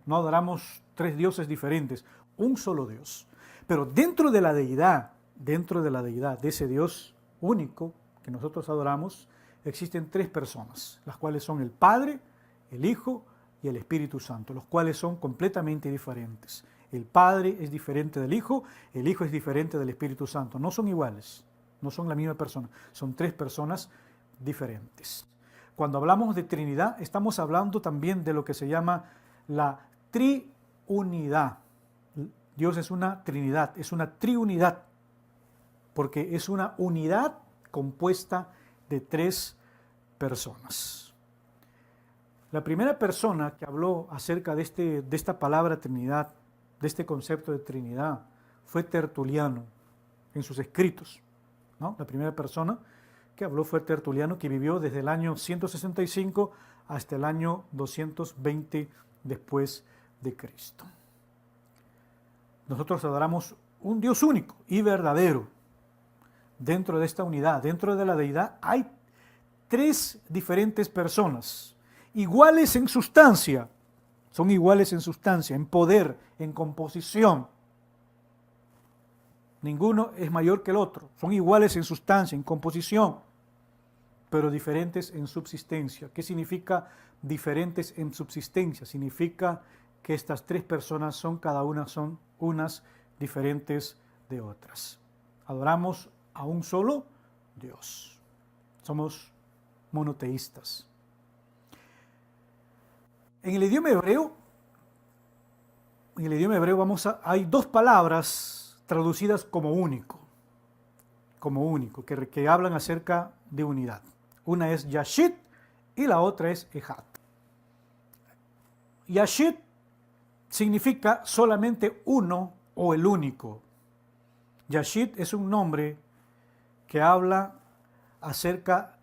No adoramos tres dioses diferentes, un solo Dios. Pero dentro de la deidad, de ese Dios único que nosotros adoramos, existen tres personas, las cuales son el Padre, el Hijo y el Espíritu Santo, los cuales son completamente diferentes. El Padre es diferente del Hijo, el Hijo es diferente del Espíritu Santo. No son iguales, no son la misma persona, son tres personas diferentes. Cuando hablamos de Trinidad, estamos hablando también de lo que se llama la triunidad. Dios es una Trinidad, es una triunidad, porque es una unidad compuesta de tres personas. La primera persona que habló acerca de esta palabra Trinidad, de este concepto de Trinidad, fue Tertuliano en sus escritos, ¿no? La primera persona que habló fue Tertuliano, que vivió desde el año 165 hasta el año 220 después de Cristo. Nosotros adoramos un Dios único y verdadero. Dentro de esta unidad, dentro de la deidad, hay tres diferentes personas, iguales en sustancia, son iguales en sustancia, en poder, en composición. Ninguno es mayor que el otro, son iguales en sustancia, en composición, pero diferentes en subsistencia. ¿Qué significa diferentes en subsistencia? Significa que estas tres personas cada una son unas diferentes de otras. Adoramos a un solo Dios. Somos monoteístas. En el idioma hebreo hay dos palabras traducidas como único, que hablan acerca de unidad. Una es Yashit y la otra es Ejad. Yashit significa solamente uno o el único. Yashit es un nombre que habla acerca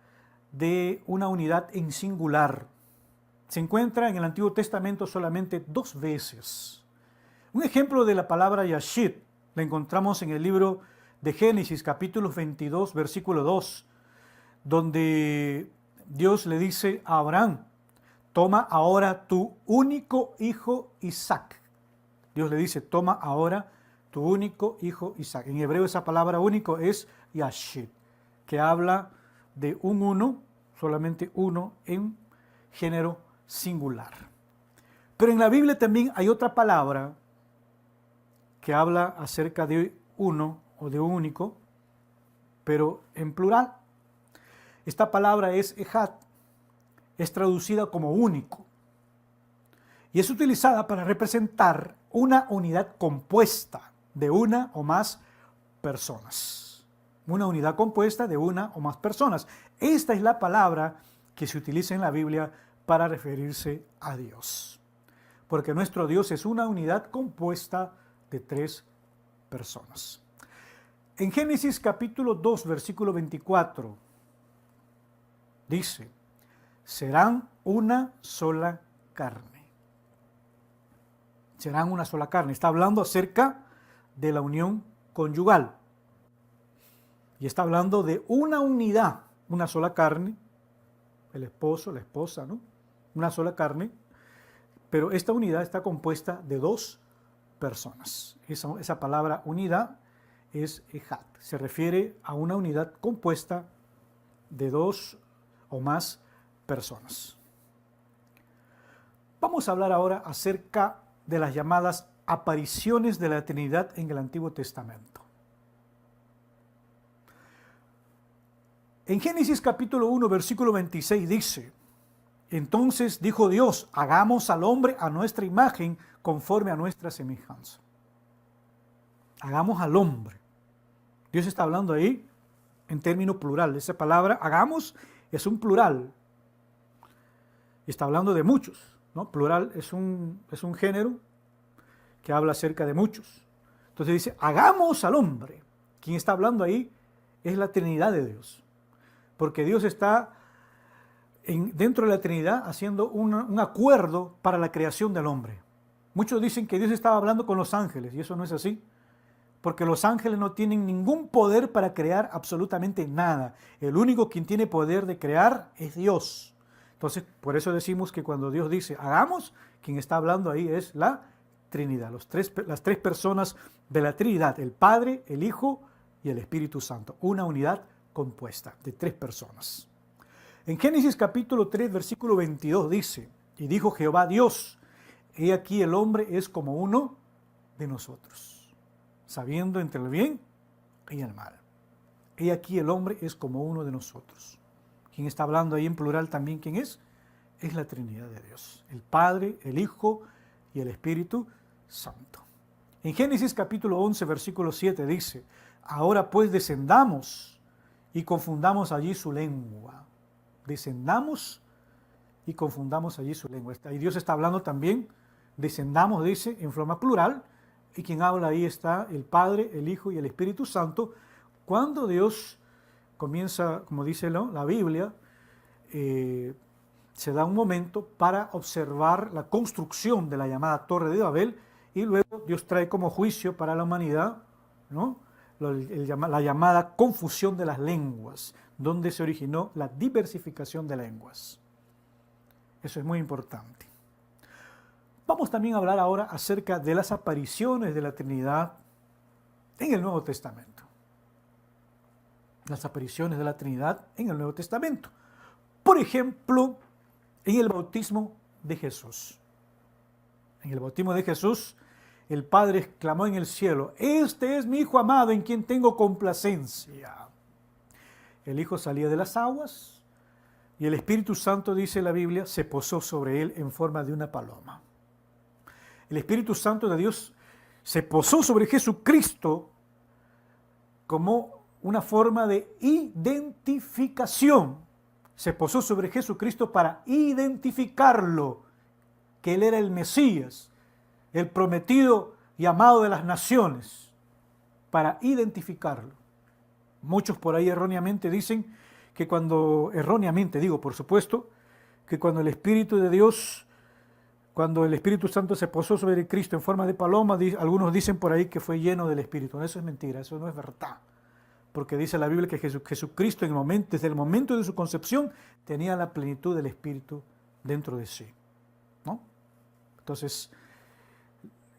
de una unidad en singular. Se encuentra en el Antiguo Testamento solamente 2 veces. Un ejemplo de la palabra Yashit la encontramos en el libro de Génesis, capítulo 22, versículo 2, donde Dios le dice a Abraham: toma ahora tu único hijo Isaac. Dios le dice: toma ahora tu único hijo Isaac. En hebreo esa palabra único es Yashit, que habla de un uno, solamente uno en género singular. Pero en la Biblia también hay otra palabra que habla acerca de uno o de un único, pero en plural. Esta palabra es Ejad, es traducida como único y es utilizada para representar una unidad compuesta de una o más personas. Una unidad compuesta de una o más personas. Esta es la palabra que se utiliza en la Biblia para referirse a Dios. Porque nuestro Dios es una unidad compuesta de 3 personas. En Génesis capítulo 2, versículo 24, dice: serán una sola carne. Serán una sola carne. Está hablando acerca de la unión conyugal. Y está hablando de una unidad, una sola carne, el esposo, la esposa, ¿no? Una sola carne, pero esta unidad está compuesta de 2 personas. Esa palabra unidad es Ejad, se refiere a una unidad compuesta de 2 o más personas. Vamos a hablar ahora acerca de las llamadas apariciones de la Trinidad en el Antiguo Testamento. En Génesis capítulo 1, versículo 26 dice: entonces dijo Dios: hagamos al hombre a nuestra imagen, conforme a nuestra semejanza. Hagamos al hombre. Dios está hablando ahí en término plural. Esa palabra hagamos es un plural. Está hablando de muchos, ¿no? Plural es un género que habla acerca de muchos. Entonces dice: hagamos al hombre. Quien está hablando ahí es la Trinidad de Dios. Porque Dios está dentro de la Trinidad haciendo un acuerdo para la creación del hombre. Muchos dicen que Dios estaba hablando con los ángeles, y eso no es así. porque los ángeles no tienen ningún poder para crear absolutamente nada. El único quien tiene poder de crear es Dios. Entonces, por eso decimos que cuando Dios dice hagamos, quien está hablando ahí es la Trinidad, las tres personas de la Trinidad, el Padre, el Hijo y el Espíritu Santo, una unidad compuesta de tres personas. En Génesis capítulo 3, versículo 22 dice, y dijo Jehová Dios, he aquí el hombre es como uno de nosotros, sabiendo entre el bien y el mal. He aquí el hombre es como uno de nosotros. ¿Quién está hablando ahí en plural también? ¿Quién es? Es la Trinidad de Dios, el Padre, el Hijo y el Espíritu Santo. En Génesis capítulo 11, versículo 7 dice, ahora pues descendamos y confundamos allí su lengua. Descendamos y confundamos allí su lengua. Y Dios está hablando también, descendamos, dice, en forma plural, y quien habla ahí está el Padre, el Hijo y el Espíritu Santo. Cuando Dios comienza, como dice la Biblia, se da un momento para observar la construcción de la llamada Torre de Babel, y luego Dios trae como juicio para la humanidad, ¿no?, la llamada confusión de las lenguas, donde se originó la diversificación de lenguas. Eso es muy importante. Vamos también a hablar ahora acerca de las apariciones de la Trinidad en el Nuevo Testamento. Las apariciones de la Trinidad en el Nuevo Testamento. Por ejemplo, en el bautismo de Jesús. En el bautismo de Jesús, el Padre exclamó en el cielo, este es mi Hijo amado en quien tengo complacencia. El Hijo salía de las aguas y el Espíritu Santo, dice la Biblia, se posó sobre él en forma de una paloma. El Espíritu Santo de Dios se posó sobre Jesucristo como una forma de identificación. Se posó sobre Jesucristo para identificarlo, que Él era el Mesías, el prometido y amado de las naciones, para identificarlo. Muchos por ahí erróneamente dicen que erróneamente digo, por supuesto, que cuando el Espíritu de Dios, cuando el Espíritu Santo se posó sobre Cristo en forma de paloma, algunos dicen por ahí que fue lleno del Espíritu. Eso es mentira, eso no es verdad. Porque dice la Biblia que Jesucristo desde el momento de su concepción tenía la plenitud del Espíritu dentro de sí, ¿no? Entonces,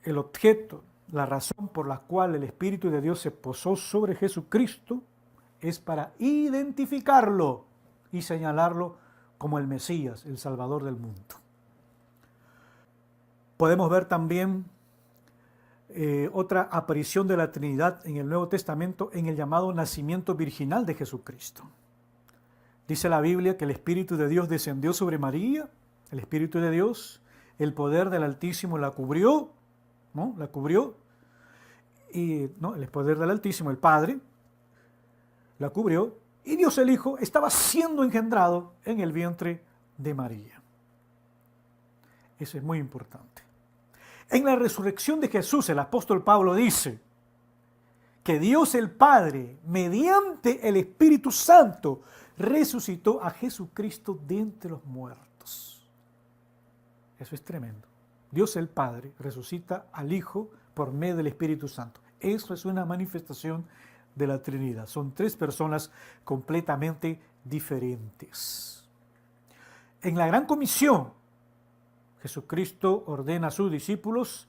el objeto, la razón por la cual el Espíritu de Dios se posó sobre Jesucristo es para identificarlo y señalarlo como el Mesías, el Salvador del mundo. Podemos ver también otra aparición de la Trinidad en el Nuevo Testamento en el llamado nacimiento virginal de Jesucristo. Dice la Biblia que el Espíritu de Dios descendió sobre María, el Espíritu de Dios, el poder del Altísimo la cubrió, ¿no? La cubrió, y ¿no? El poder del Altísimo, el Padre, la cubrió, y Dios el Hijo estaba siendo engendrado en el vientre de María. Eso es muy importante. En la resurrección de Jesús, el apóstol Pablo dice que Dios el Padre, mediante el Espíritu Santo, resucitó a Jesucristo de entre los muertos. Eso es tremendo. Dios el Padre resucita al Hijo por medio del Espíritu Santo. Eso es una manifestación de la Trinidad. Son tres personas completamente diferentes. En la Gran Comisión, Jesucristo ordena a sus discípulos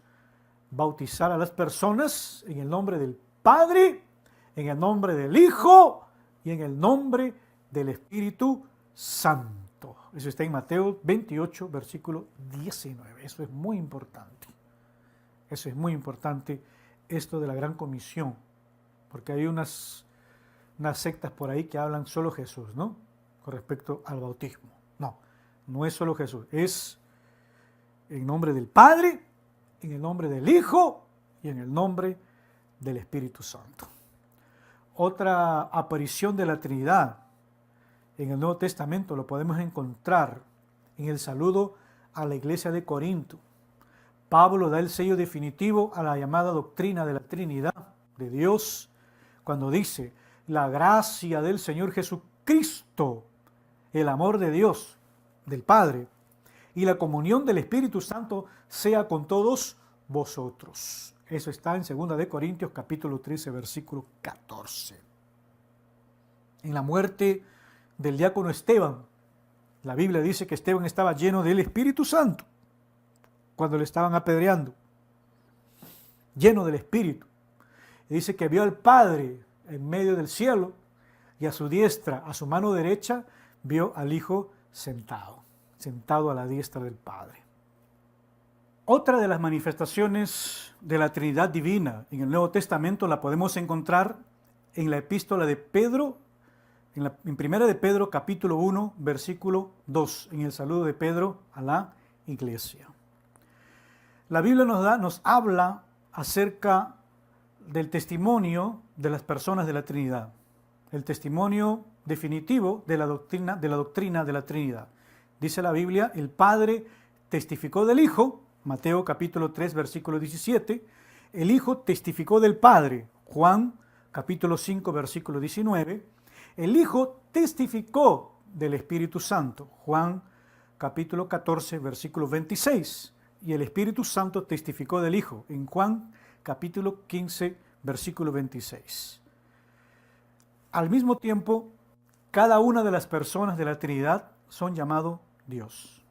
bautizar a las personas en el nombre del Padre, en el nombre del Hijo y en el nombre del Espíritu Santo. Eso está en Mateo 28, versículo 19. Eso es muy importante. Eso es muy importante, esto de la Gran Comisión, porque hay unas sectas por ahí que hablan solo Jesús, ¿no? Con respecto al bautismo. No, no es solo Jesús, es en nombre del Padre, en el nombre del Hijo y en el nombre del Espíritu Santo. Otra aparición de la Trinidad en el Nuevo Testamento lo podemos encontrar en el saludo a la iglesia de Corinto. Pablo da el sello definitivo a la llamada doctrina de la Trinidad de Dios cuando dice: la gracia del Señor Jesucristo, el amor de Dios, del Padre, y la comunión del Espíritu Santo sea con todos vosotros. Eso está en 2 de Corintios capítulo 13, versículo 14. En la muerte del diácono Esteban, la Biblia dice que Esteban estaba lleno del Espíritu Santo cuando le estaban apedreando, lleno del Espíritu. Y dice que vio al Padre en medio del cielo y a su diestra, a su mano derecha, vio al Hijo sentado a la diestra del Padre. Otra de las manifestaciones de la Trinidad divina en el Nuevo Testamento la podemos encontrar en la epístola de Pedro, en primera de Pedro capítulo 1, versículo 2, en el saludo de Pedro a la iglesia. La Biblia nos habla acerca del testimonio de las personas de la Trinidad, el testimonio definitivo de la doctrina de la Trinidad. Dice la Biblia, el Padre testificó del Hijo, Mateo capítulo 3, versículo 17, el Hijo testificó del Padre, Juan capítulo 5, versículo 19, el Hijo testificó del Espíritu Santo, Juan capítulo 14, versículo 26, y el Espíritu Santo testificó del Hijo, en Juan capítulo 15, versículo 26. Al mismo tiempo, cada una de las personas de la Trinidad son llamados Dios.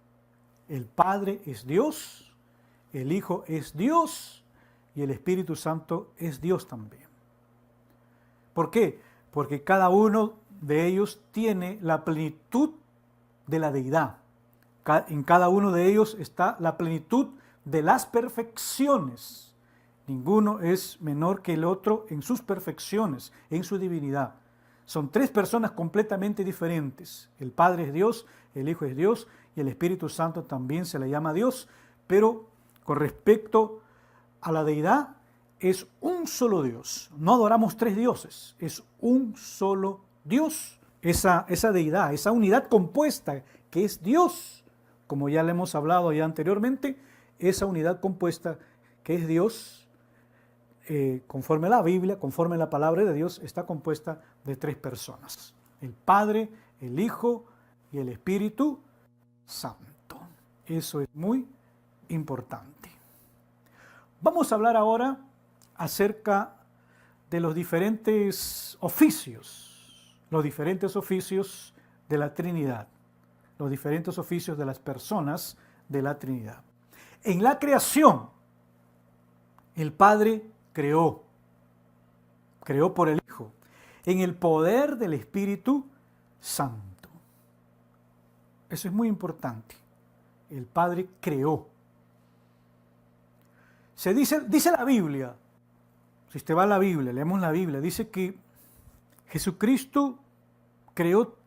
El Padre es Dios, el Hijo es Dios y el Espíritu Santo es Dios también. ¿Por qué? Porque cada uno de ellos tiene la plenitud de la deidad. En cada uno de ellos está la plenitud de las perfecciones. Ninguno es menor que el otro en sus perfecciones, en su divinidad. Son tres personas completamente diferentes. El Padre es Dios, el Hijo es Dios y el Espíritu Santo también se le llama Dios, pero con respecto a la deidad es un solo Dios. No adoramos tres dioses, es un solo Dios. Esa deidad, esa unidad compuesta que es Dios, como ya le hemos hablado ya anteriormente, esa unidad compuesta que es Dios, conforme a la Biblia, conforme a la palabra de Dios, está compuesta de tres personas: el Padre, el Hijo y el Espíritu Santo. Eso es muy importante. Vamos a hablar ahora acerca de los diferentes oficios de la Trinidad, los diferentes oficios de las personas de la Trinidad. En la creación, el Padre creó por el Hijo, en el poder del Espíritu Santo. Eso es muy importante. El Padre creó. Dice la Biblia, si usted va a la Biblia, leemos la Biblia, dice que Jesucristo creó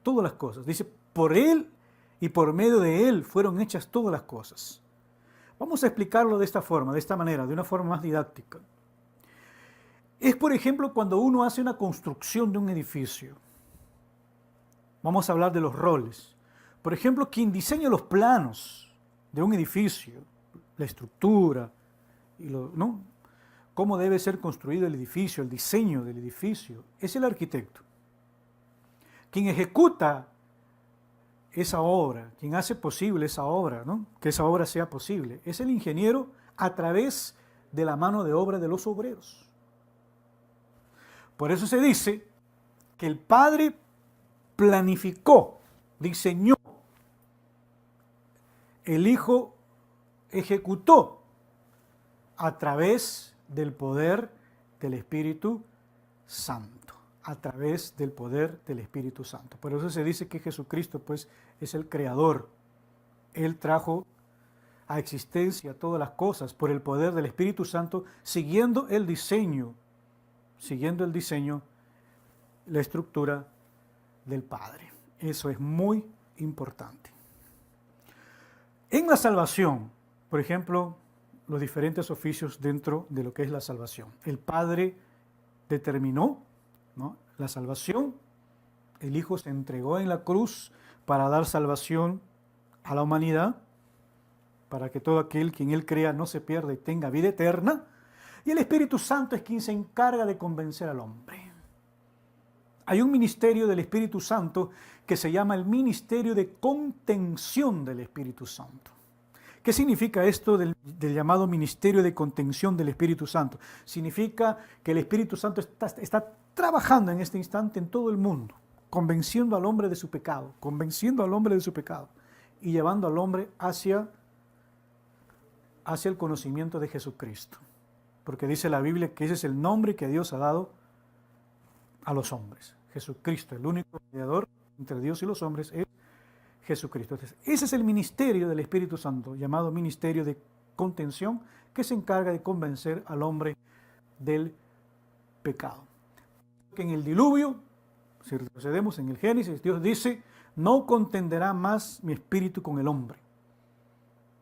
todas las cosas. Dice, por Él y por medio de Él fueron hechas todas las cosas. Vamos a explicarlo de esta forma, de esta manera, de una forma más didáctica. Es, por ejemplo, cuando uno hace una construcción de un edificio. Vamos a hablar de los roles. Por ejemplo, quien diseña los planos de un edificio, la estructura, ¿no? Cómo debe ser construido el edificio, el diseño del edificio, es el arquitecto. Quien ejecuta esa obra, quien hace posible esa obra, ¿no? Que esa obra sea posible, es el ingeniero a través de la mano de obra de los obreros. Por eso se dice que el Padre planificó, diseñó, el Hijo ejecutó a través del poder del Espíritu Santo, a través del poder del Espíritu Santo. Por eso se dice que Jesucristo, pues, es el creador. Él trajo a existencia todas las cosas por el poder del Espíritu Santo, siguiendo el diseño, la estructura del Padre. Eso es muy importante. En la salvación, por ejemplo, los diferentes oficios dentro de lo que es la salvación. El Padre determinó, ¿no?, la salvación. El Hijo se entregó en la cruz para dar salvación a la humanidad, para que todo aquel que en Él crea no se pierda y tenga vida eterna. Y el Espíritu Santo es quien se encarga de convencer al hombre. Hay un ministerio del Espíritu Santo que se llama el ministerio de contención del Espíritu Santo, ¿Qué significa esto del llamado ministerio de contención del Espíritu Santo? Significa que el Espíritu Santo está trabajando en este instante en todo el mundo, convenciendo al hombre de su pecado, y llevando al hombre hacia el conocimiento de Jesucristo. Porque dice la Biblia que ese es el nombre que Dios ha dado a los hombres. Jesucristo, el único mediador entre Dios y los hombres es Jesucristo. Entonces, ese es el ministerio del Espíritu Santo, llamado ministerio de contención, que se encarga de convencer al hombre del pecado. Que en el diluvio, si retrocedemos en el Génesis, Dios dice, no contenderá más mi espíritu con el hombre.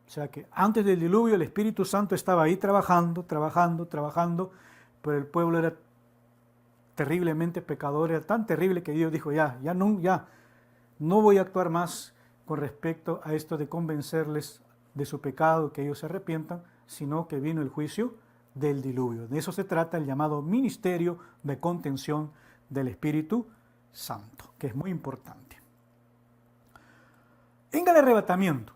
O sea que antes del diluvio el Espíritu Santo estaba ahí trabajando, pero el pueblo era terriblemente pecador, era tan terrible que Dios dijo, ya no voy a actuar más con respecto a esto de convencerles de su pecado, que ellos se arrepientan, sino que vino el juicio del diluvio. De eso se trata el llamado ministerio de contención del Espíritu Santo, que es muy importante. En el arrebatamiento,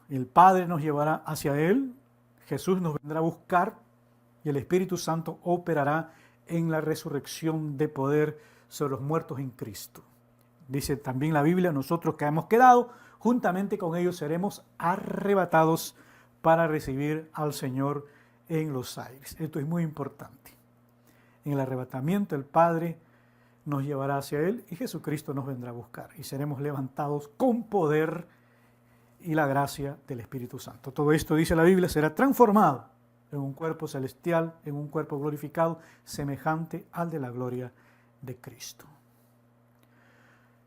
el Padre nos llevará hacia Él, Jesús nos vendrá a buscar y el Espíritu Santo operará en la resurrección de poder sobre los muertos en Cristo. Dice también la Biblia, nosotros que hemos quedado, juntamente con ellos seremos arrebatados para recibir al Señor en los aires. Esto es muy importante. En el arrebatamiento el Padre nos llevará hacia Él y Jesucristo nos vendrá a buscar y seremos levantados con poder y la gracia del Espíritu Santo. Todo esto, dice la Biblia, será transformado en un cuerpo celestial, en un cuerpo glorificado, semejante al de la gloria de Cristo.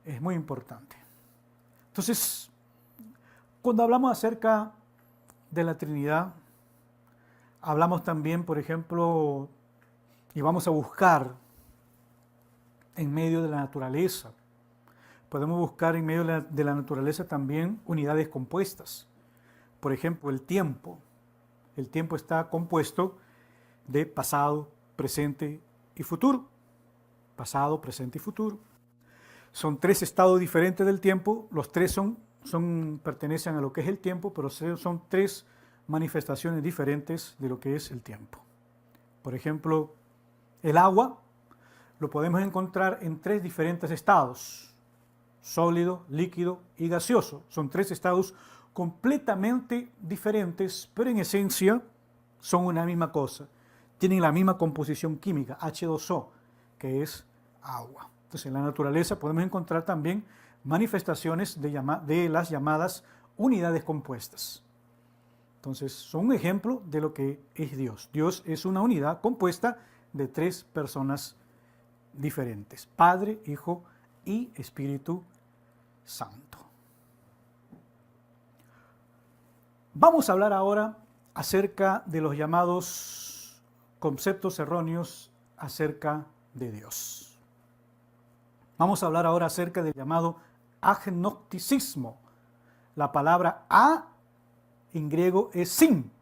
Es muy importante. Entonces, cuando hablamos acerca de la Trinidad, hablamos también, por ejemplo, y vamos a buscar en medio de la naturaleza. Podemos buscar en medio de la naturaleza también unidades compuestas. Por ejemplo, el tiempo. El tiempo está compuesto de pasado, presente y futuro. Pasado, presente y futuro. Son tres estados diferentes del tiempo. Los tres pertenecen a lo que es el tiempo, pero son tres manifestaciones diferentes de lo que es el tiempo. Por ejemplo, el agua lo podemos encontrar en tres diferentes estados: sólido, líquido y gaseoso. Son tres estados completamente diferentes, pero en esencia son una misma cosa. Tienen la misma composición química, H2O, que es agua. Entonces, en la naturaleza podemos encontrar también manifestaciones de las llamadas unidades compuestas. Entonces, son un ejemplo de lo que es Dios. Dios es una unidad compuesta de tres personas diferentes: Padre, Hijo y Espíritu Santo. Vamos a hablar ahora acerca de los llamados conceptos erróneos acerca de Dios. Vamos a hablar ahora acerca del llamado agnosticismo. La palabra a en griego es sin.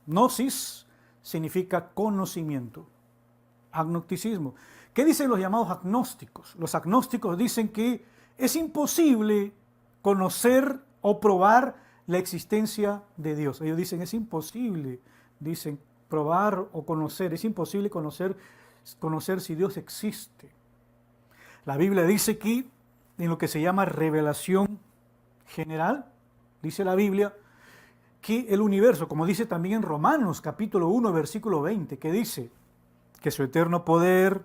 Gnosis significa conocimiento. Agnosticismo. ¿Qué dicen los llamados agnósticos? Los agnósticos dicen que es imposible conocer o probar la existencia de Dios. Ellos dicen es imposible, dicen probar o conocer, es imposible conocer si Dios existe. La Biblia dice que en lo que se llama revelación general, dice la Biblia, que el universo, como dice también en Romanos capítulo 1, versículo 20, que dice que su eterno poder,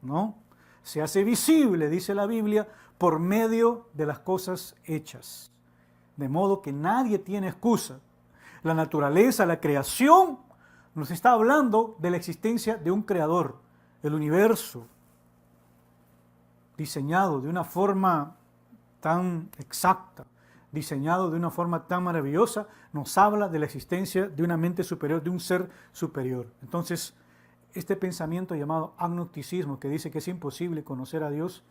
¿no?, se hace visible, dice la Biblia, por medio de las cosas hechas. De modo que nadie tiene excusa. La naturaleza, la creación, nos está hablando de la existencia de un creador. El universo, diseñado de una forma tan exacta, diseñado de una forma tan maravillosa, nos habla de la existencia de una mente superior, de un ser superior. Entonces, este pensamiento llamado agnosticismo, que dice que es imposible conocer a Dios,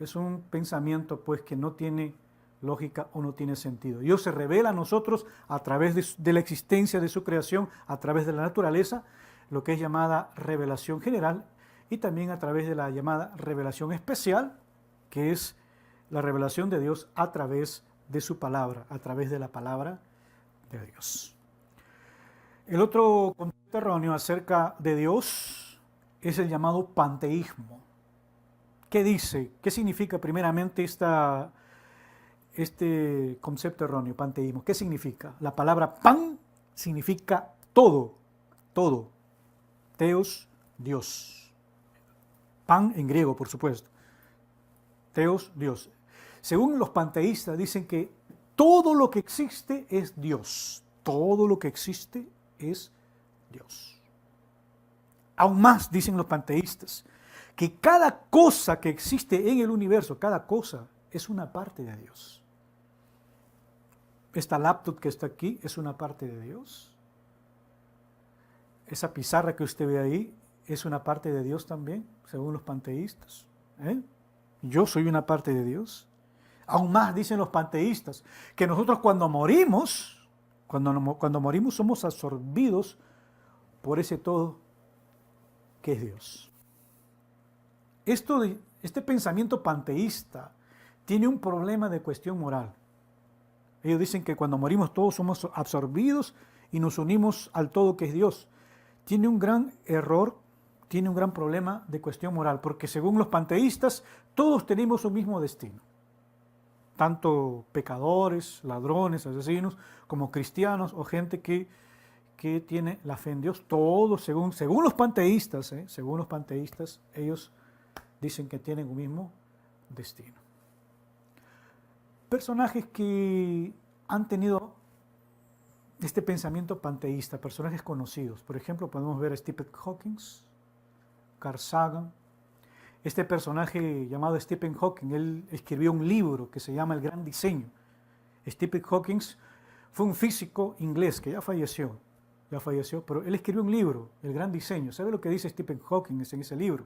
es un pensamiento pues que no tiene lógica o no tiene sentido. Dios se revela a nosotros a través de la existencia de su creación, a través de la naturaleza, lo que es llamada revelación general, y también a través de la llamada revelación especial, que es la revelación de Dios a través de su palabra, a través de la palabra de Dios. El otro concepto erróneo acerca de Dios es el llamado panteísmo. ¿Qué dice? ¿Qué significa primeramente este concepto erróneo, panteísmo? ¿Qué significa? La palabra pan significa todo, todo. Theos, Dios. Pan en griego, por supuesto. Theos, Dios. Según los panteístas dicen que todo lo que existe es Dios. Todo lo que existe es Dios. Aún más dicen los panteístas que cada cosa que existe en el universo, cada cosa es una parte de Dios. Esta laptop que está aquí es una parte de Dios. Esa pizarra que usted ve ahí es una parte de Dios también, según los panteístas. Yo soy una parte de Dios. Aún más dicen los panteístas que nosotros cuando morimos somos absorbidos por ese todo que es Dios. Este pensamiento panteísta tiene un problema de cuestión moral. Ellos dicen que cuando morimos todos somos absorbidos y nos unimos al todo que es Dios. Tiene un gran error, tiene un gran problema de cuestión moral, porque según los panteístas todos tenemos un mismo destino. Tanto pecadores, ladrones, asesinos, como cristianos o gente que tiene la fe en Dios. Todos, según los panteístas, ellos dicen que tienen un mismo destino. Personajes que han tenido este pensamiento panteísta, personajes conocidos. Por ejemplo, podemos ver a Stephen Hawking, Carl Sagan. Este personaje llamado Stephen Hawking, él escribió un libro que se llama El Gran Diseño. Stephen Hawking fue un físico inglés que ya falleció, pero él escribió un libro, El Gran Diseño. ¿Sabe lo que dice Stephen Hawking en ese libro?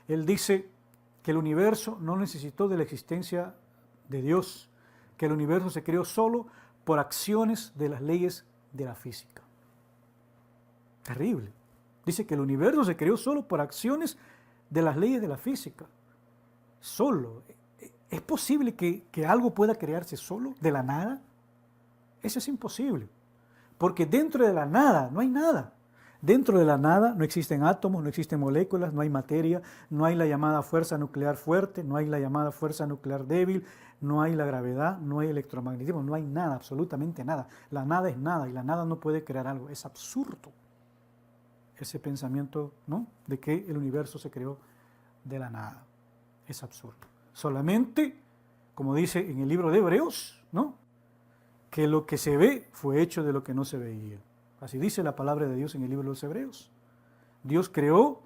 Él dice que el universo no necesitó de la existencia de Dios, que el universo se creó solo por acciones de las leyes de la física. Terrible. Dice que el universo se creó solo por acciones de las leyes de la física. Solo. ¿Es posible que algo pueda crearse solo, de la nada? Eso es imposible. Porque dentro de la nada no hay nada. Dentro de la nada no existen átomos, no existen moléculas, no hay materia, no hay la llamada fuerza nuclear fuerte, no hay la llamada fuerza nuclear débil, no hay la gravedad, no hay electromagnetismo, no hay nada, absolutamente nada. La nada es nada y la nada no puede crear algo. Es absurdo ese pensamiento, ¿no?, de que el universo se creó de la nada. Es absurdo. Solamente, como dice en el libro de Hebreos, ¿no?, que lo que se ve fue hecho de lo que no se veía. Así dice la palabra de Dios en el libro de los Hebreos. Dios creó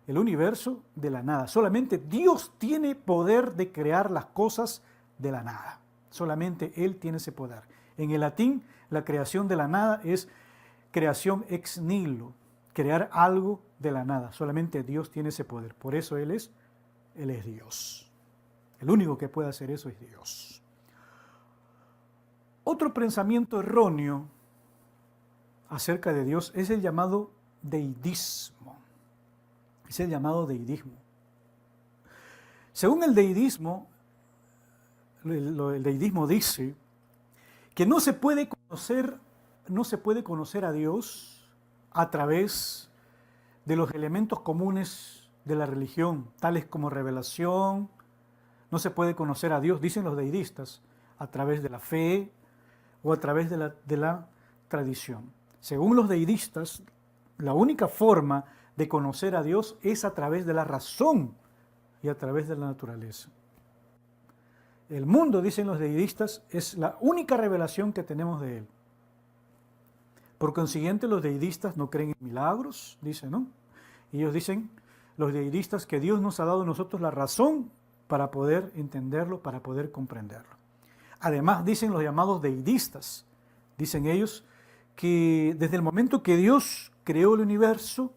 el universo de la nada. Solamente Dios tiene poder de crear las cosas de la nada. Solamente Él tiene ese poder. En el latín, la creación de la nada es creación ex nihilo, crear algo de la nada. Solamente Dios tiene ese poder. Por eso Él es Dios. El único que puede hacer eso es Dios. Otro pensamiento erróneo acerca de Dios es el llamado deidismo. Es el llamado deidismo. Según el deidismo dice que no se puede conocer a Dios a través de los elementos comunes de la religión, tales como revelación. No se puede conocer a Dios, dicen los deidistas, a través de la fe o a través de la tradición. Según los deidistas, la única forma de conocer a Dios es a través de la razón y a través de la naturaleza. El mundo, dicen los deidistas, es la única revelación que tenemos de Él. Por consiguiente, los deidistas no creen en milagros, dicen, ¿no? Ellos dicen, los deidistas, que Dios nos ha dado a nosotros la razón para poder entenderlo, para poder comprenderlo. Además, dicen los llamados deidistas, dicen ellos, que desde el momento que Dios creó el universo,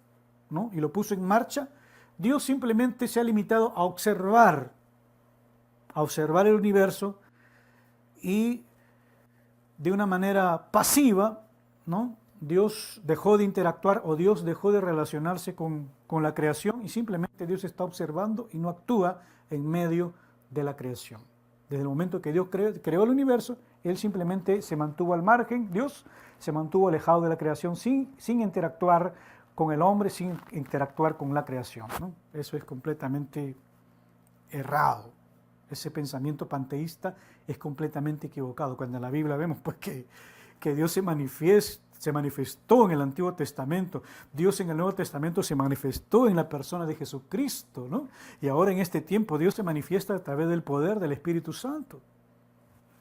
¿no?, y lo puso en marcha, Dios simplemente se ha limitado a observar el universo y de una manera pasiva, ¿no?, Dios dejó de interactuar o Dios dejó de relacionarse con la creación y simplemente Dios está observando y no actúa en medio de la creación. Desde el momento que Dios creó el universo, Él simplemente se mantuvo al margen, Dios se mantuvo alejado de la creación sin interactuar con el hombre, sin interactuar con la creación, ¿no? Eso es completamente errado. Ese pensamiento panteísta es completamente equivocado. Cuando en la Biblia vemos pues, que Dios se manifestó en el Antiguo Testamento, Dios en el Nuevo Testamento se manifestó en la persona de Jesucristo, ¿no? Y ahora en este tiempo Dios se manifiesta a través del poder del Espíritu Santo.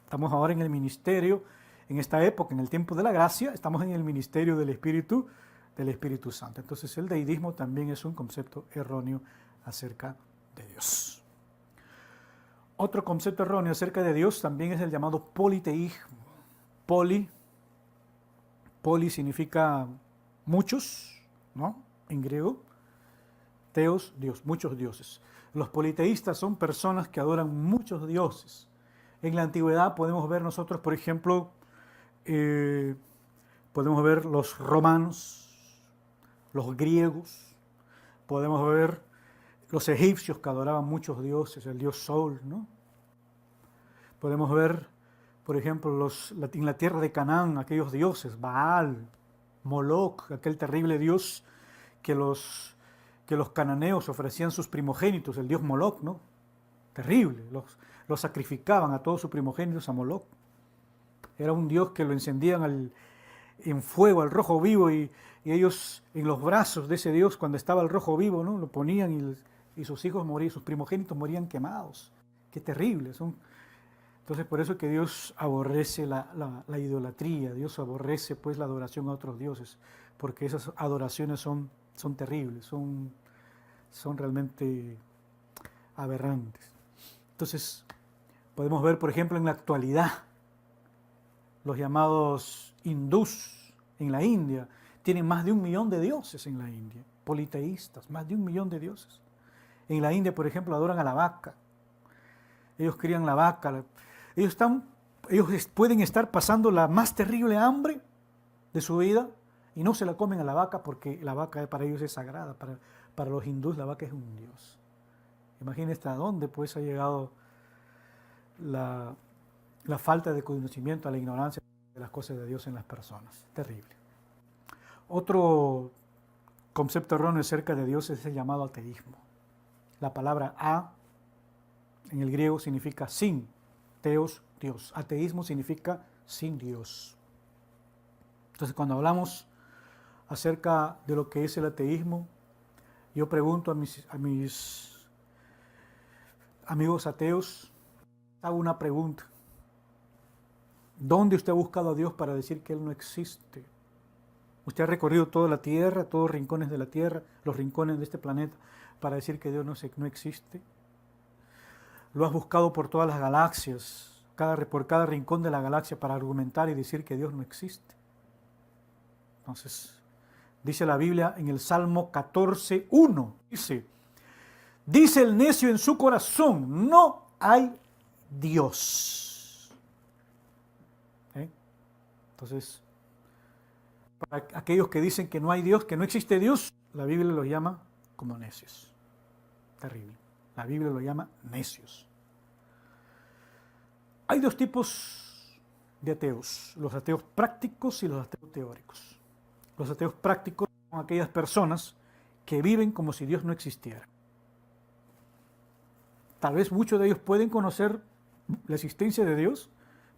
Estamos ahora en el ministerio, en esta época, en el tiempo de la gracia, estamos en el ministerio del Espíritu Santo. Entonces el deidismo también es un concepto erróneo acerca de Dios. Otro concepto erróneo acerca de Dios también es el llamado politeísmo. Poli significa muchos, ¿no? En griego. Teos, Dios, muchos dioses. Los politeístas son personas que adoran muchos dioses. En la antigüedad podemos ver nosotros, por ejemplo, podemos ver los romanos, los griegos, podemos ver los egipcios que adoraban muchos dioses, el dios Sol, ¿no? Podemos ver, por ejemplo, en la tierra de Canaán, aquellos dioses, Baal, Moloch, aquel terrible dios que los cananeos ofrecían sus primogénitos, el dios Moloch, ¿no? Terrible, los sacrificaban a todos sus primogénitos a Moloch. Era un dios que lo encendían en fuego al rojo vivo y ellos en los brazos de ese dios, cuando estaba el rojo vivo, ¿no? Lo ponían y sus hijos morían, sus primogénitos morían quemados. Qué terrible. Entonces por eso es que Dios aborrece la idolatría, Dios aborrece pues la adoración a otros dioses, porque esas adoraciones son terribles, son realmente aberrantes. Entonces podemos ver, por ejemplo, en la actualidad, los llamados hindús en la India tienen más de 1 millón de dioses en la India, politeístas, más de 1 millón de dioses. En la India, por ejemplo, adoran a la vaca. Ellos crían la vaca. Ellos pueden estar pasando la más terrible hambre de su vida y no se la comen a la vaca porque la vaca para ellos es sagrada. Para los hindús la vaca es un dios. Imagínense a dónde pues ha llegado la falta de conocimiento, a la ignorancia de las cosas de Dios en las personas. Terrible. Otro concepto erróneo acerca de Dios es el llamado ateísmo. La palabra a en el griego significa sin, teos, Dios. Ateísmo significa sin Dios. Entonces cuando hablamos acerca de lo que es el ateísmo, yo pregunto a mis amigos ateos, hago una pregunta. ¿Dónde usted ha buscado a Dios para decir que Él no existe? Usted ha recorrido toda la tierra, todos los rincones de la tierra, los rincones de este planeta, para decir que Dios no existe. Lo has buscado por todas las galaxias, por cada rincón de la galaxia, para argumentar y decir que Dios no existe. Entonces, dice la Biblia en el Salmo 14:1, dice el necio en su corazón, no hay Dios. Entonces, para aquellos que dicen que no hay Dios, que no existe Dios, la Biblia los llama como necios. Terrible. La Biblia los llama necios. Hay 2 tipos de ateos, los ateos prácticos y los ateos teóricos. Los ateos prácticos son aquellas personas que viven como si Dios no existiera. Tal vez muchos de ellos pueden conocer la existencia de Dios,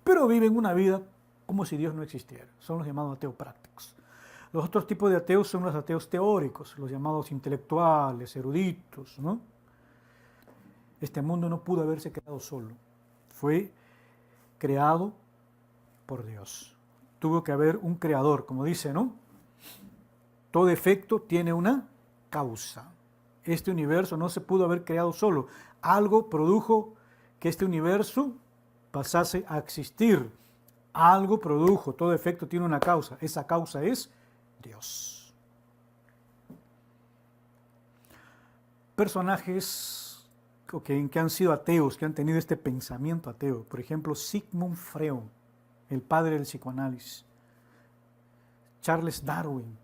pero viven una vida como si Dios no existiera. Son los llamados ateos prácticos. Los otros tipos de ateos son los ateos teóricos, los llamados intelectuales, eruditos, ¿no? Este mundo no pudo haberse creado solo. Fue creado por Dios. Tuvo que haber un creador, como dice, ¿no? Todo efecto tiene una causa. Este universo no se pudo haber creado solo. Algo produjo que este universo pasase a existir. Algo produjo, todo efecto tiene una causa. Esa causa es Dios. Personajes que han sido ateos, que han tenido este pensamiento ateo. Por ejemplo, Sigmund Freud, el padre del psicoanálisis. Charles Darwin,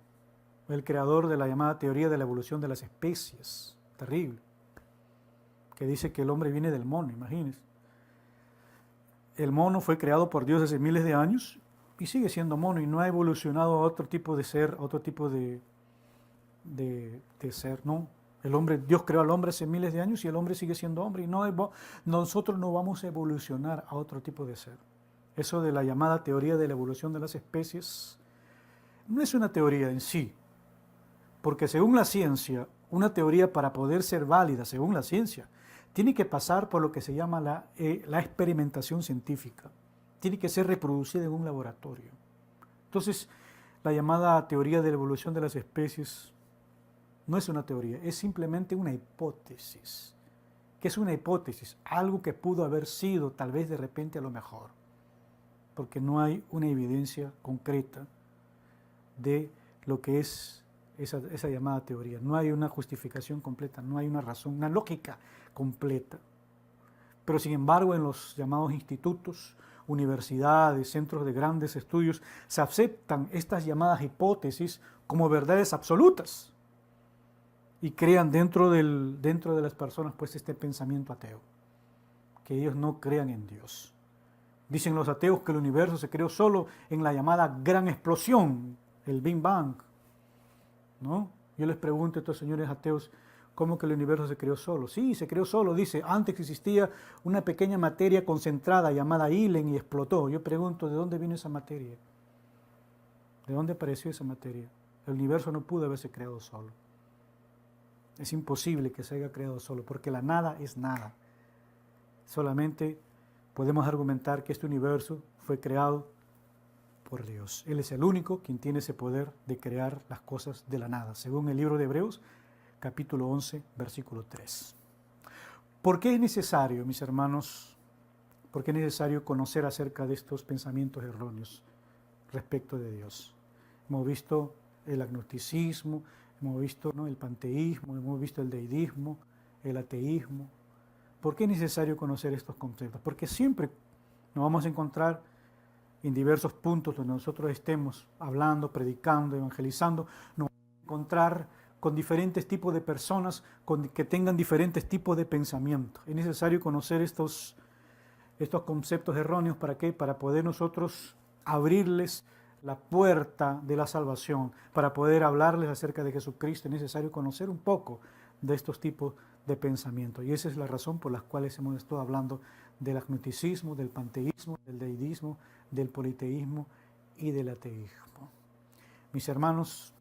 el creador de la llamada teoría de la evolución de las especies. Terrible. Que dice que el hombre viene del mono, imagínense. el mono fue creado por Dios hace miles de años y sigue siendo mono y no ha evolucionado a otro tipo de ser, a otro tipo de ser, no. Dios creó al hombre hace miles de años y el hombre sigue siendo hombre y nosotros no vamos a evolucionar a otro tipo de ser. Eso de la llamada teoría de la evolución de las especies no es una teoría en sí, porque según la ciencia, una teoría para poder ser válida, según la ciencia, tiene que pasar por lo que se llama la experimentación científica, tiene que ser reproducida en un laboratorio. Entonces, la llamada teoría de la evolución de las especies no es una teoría, es simplemente una hipótesis. ¿Qué es una hipótesis? Algo que pudo haber sido, tal vez de repente a lo mejor, porque no hay una evidencia concreta de lo que es esa llamada teoría. No hay una justificación completa, no hay una razón, una lógica completa. Pero sin embargo, en los llamados institutos, universidades, centros de grandes estudios, se aceptan estas llamadas hipótesis como verdades absolutas y crean dentro de las personas pues este pensamiento ateo, que ellos no crean en Dios. Dicen los ateos que el universo se creó solo en la llamada gran explosión, el Big Bang, ¿no? Yo les pregunto a estos señores ateos, ¿cómo que el universo se creó solo? Sí, se creó solo, dice, antes existía una pequeña materia concentrada llamada Helen y explotó. Yo pregunto, ¿de dónde vino esa materia? ¿De dónde apareció esa materia? El universo no pudo haberse creado solo. Es imposible que se haya creado solo, porque la nada es nada. Solamente podemos argumentar que este universo fue creado por Dios. Él es el único quien tiene ese poder de crear las cosas de la nada, según el libro de Hebreos, capítulo 11, versículo 3. ¿Por qué es necesario, mis hermanos, por qué es necesario conocer acerca de estos pensamientos erróneos respecto de Dios? Hemos visto el agnosticismo, hemos visto, ¿no?, el panteísmo, hemos visto el deidismo, el ateísmo. ¿Por qué es necesario conocer estos conceptos? Porque siempre nos vamos a encontrar en diversos puntos donde nosotros estemos hablando, predicando, evangelizando, nos vamos a encontrar con diferentes tipos de personas que tengan diferentes tipos de pensamientos. Es necesario conocer estos conceptos erróneos. ¿Para qué? Para poder nosotros abrirles la puerta de la salvación, para poder hablarles acerca de Jesucristo. Es necesario conocer un poco de estos tipos de pensamientos. Y esa es la razón por la cual hemos estado hablando del agnosticismo, del panteísmo, del deidismo, del politeísmo y del ateísmo. Mis hermanos,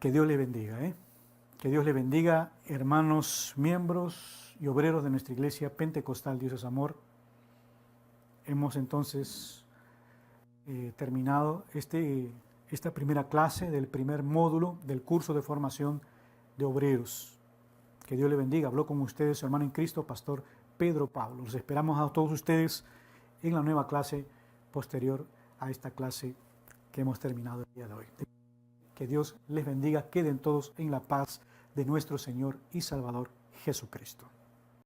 que Dios les bendiga, que Dios les bendiga, hermanos, miembros y obreros de nuestra iglesia pentecostal Dios es Amor. Hemos entonces terminado esta primera clase del primer módulo del curso de formación de obreros. Que Dios les bendiga. Habló con ustedes su hermano en Cristo, Pastor Pedro Pablo. Los esperamos a todos ustedes en la nueva clase posterior a esta clase que hemos terminado el día de hoy. Que Dios les bendiga. Queden todos en la paz de nuestro Señor y Salvador Jesucristo.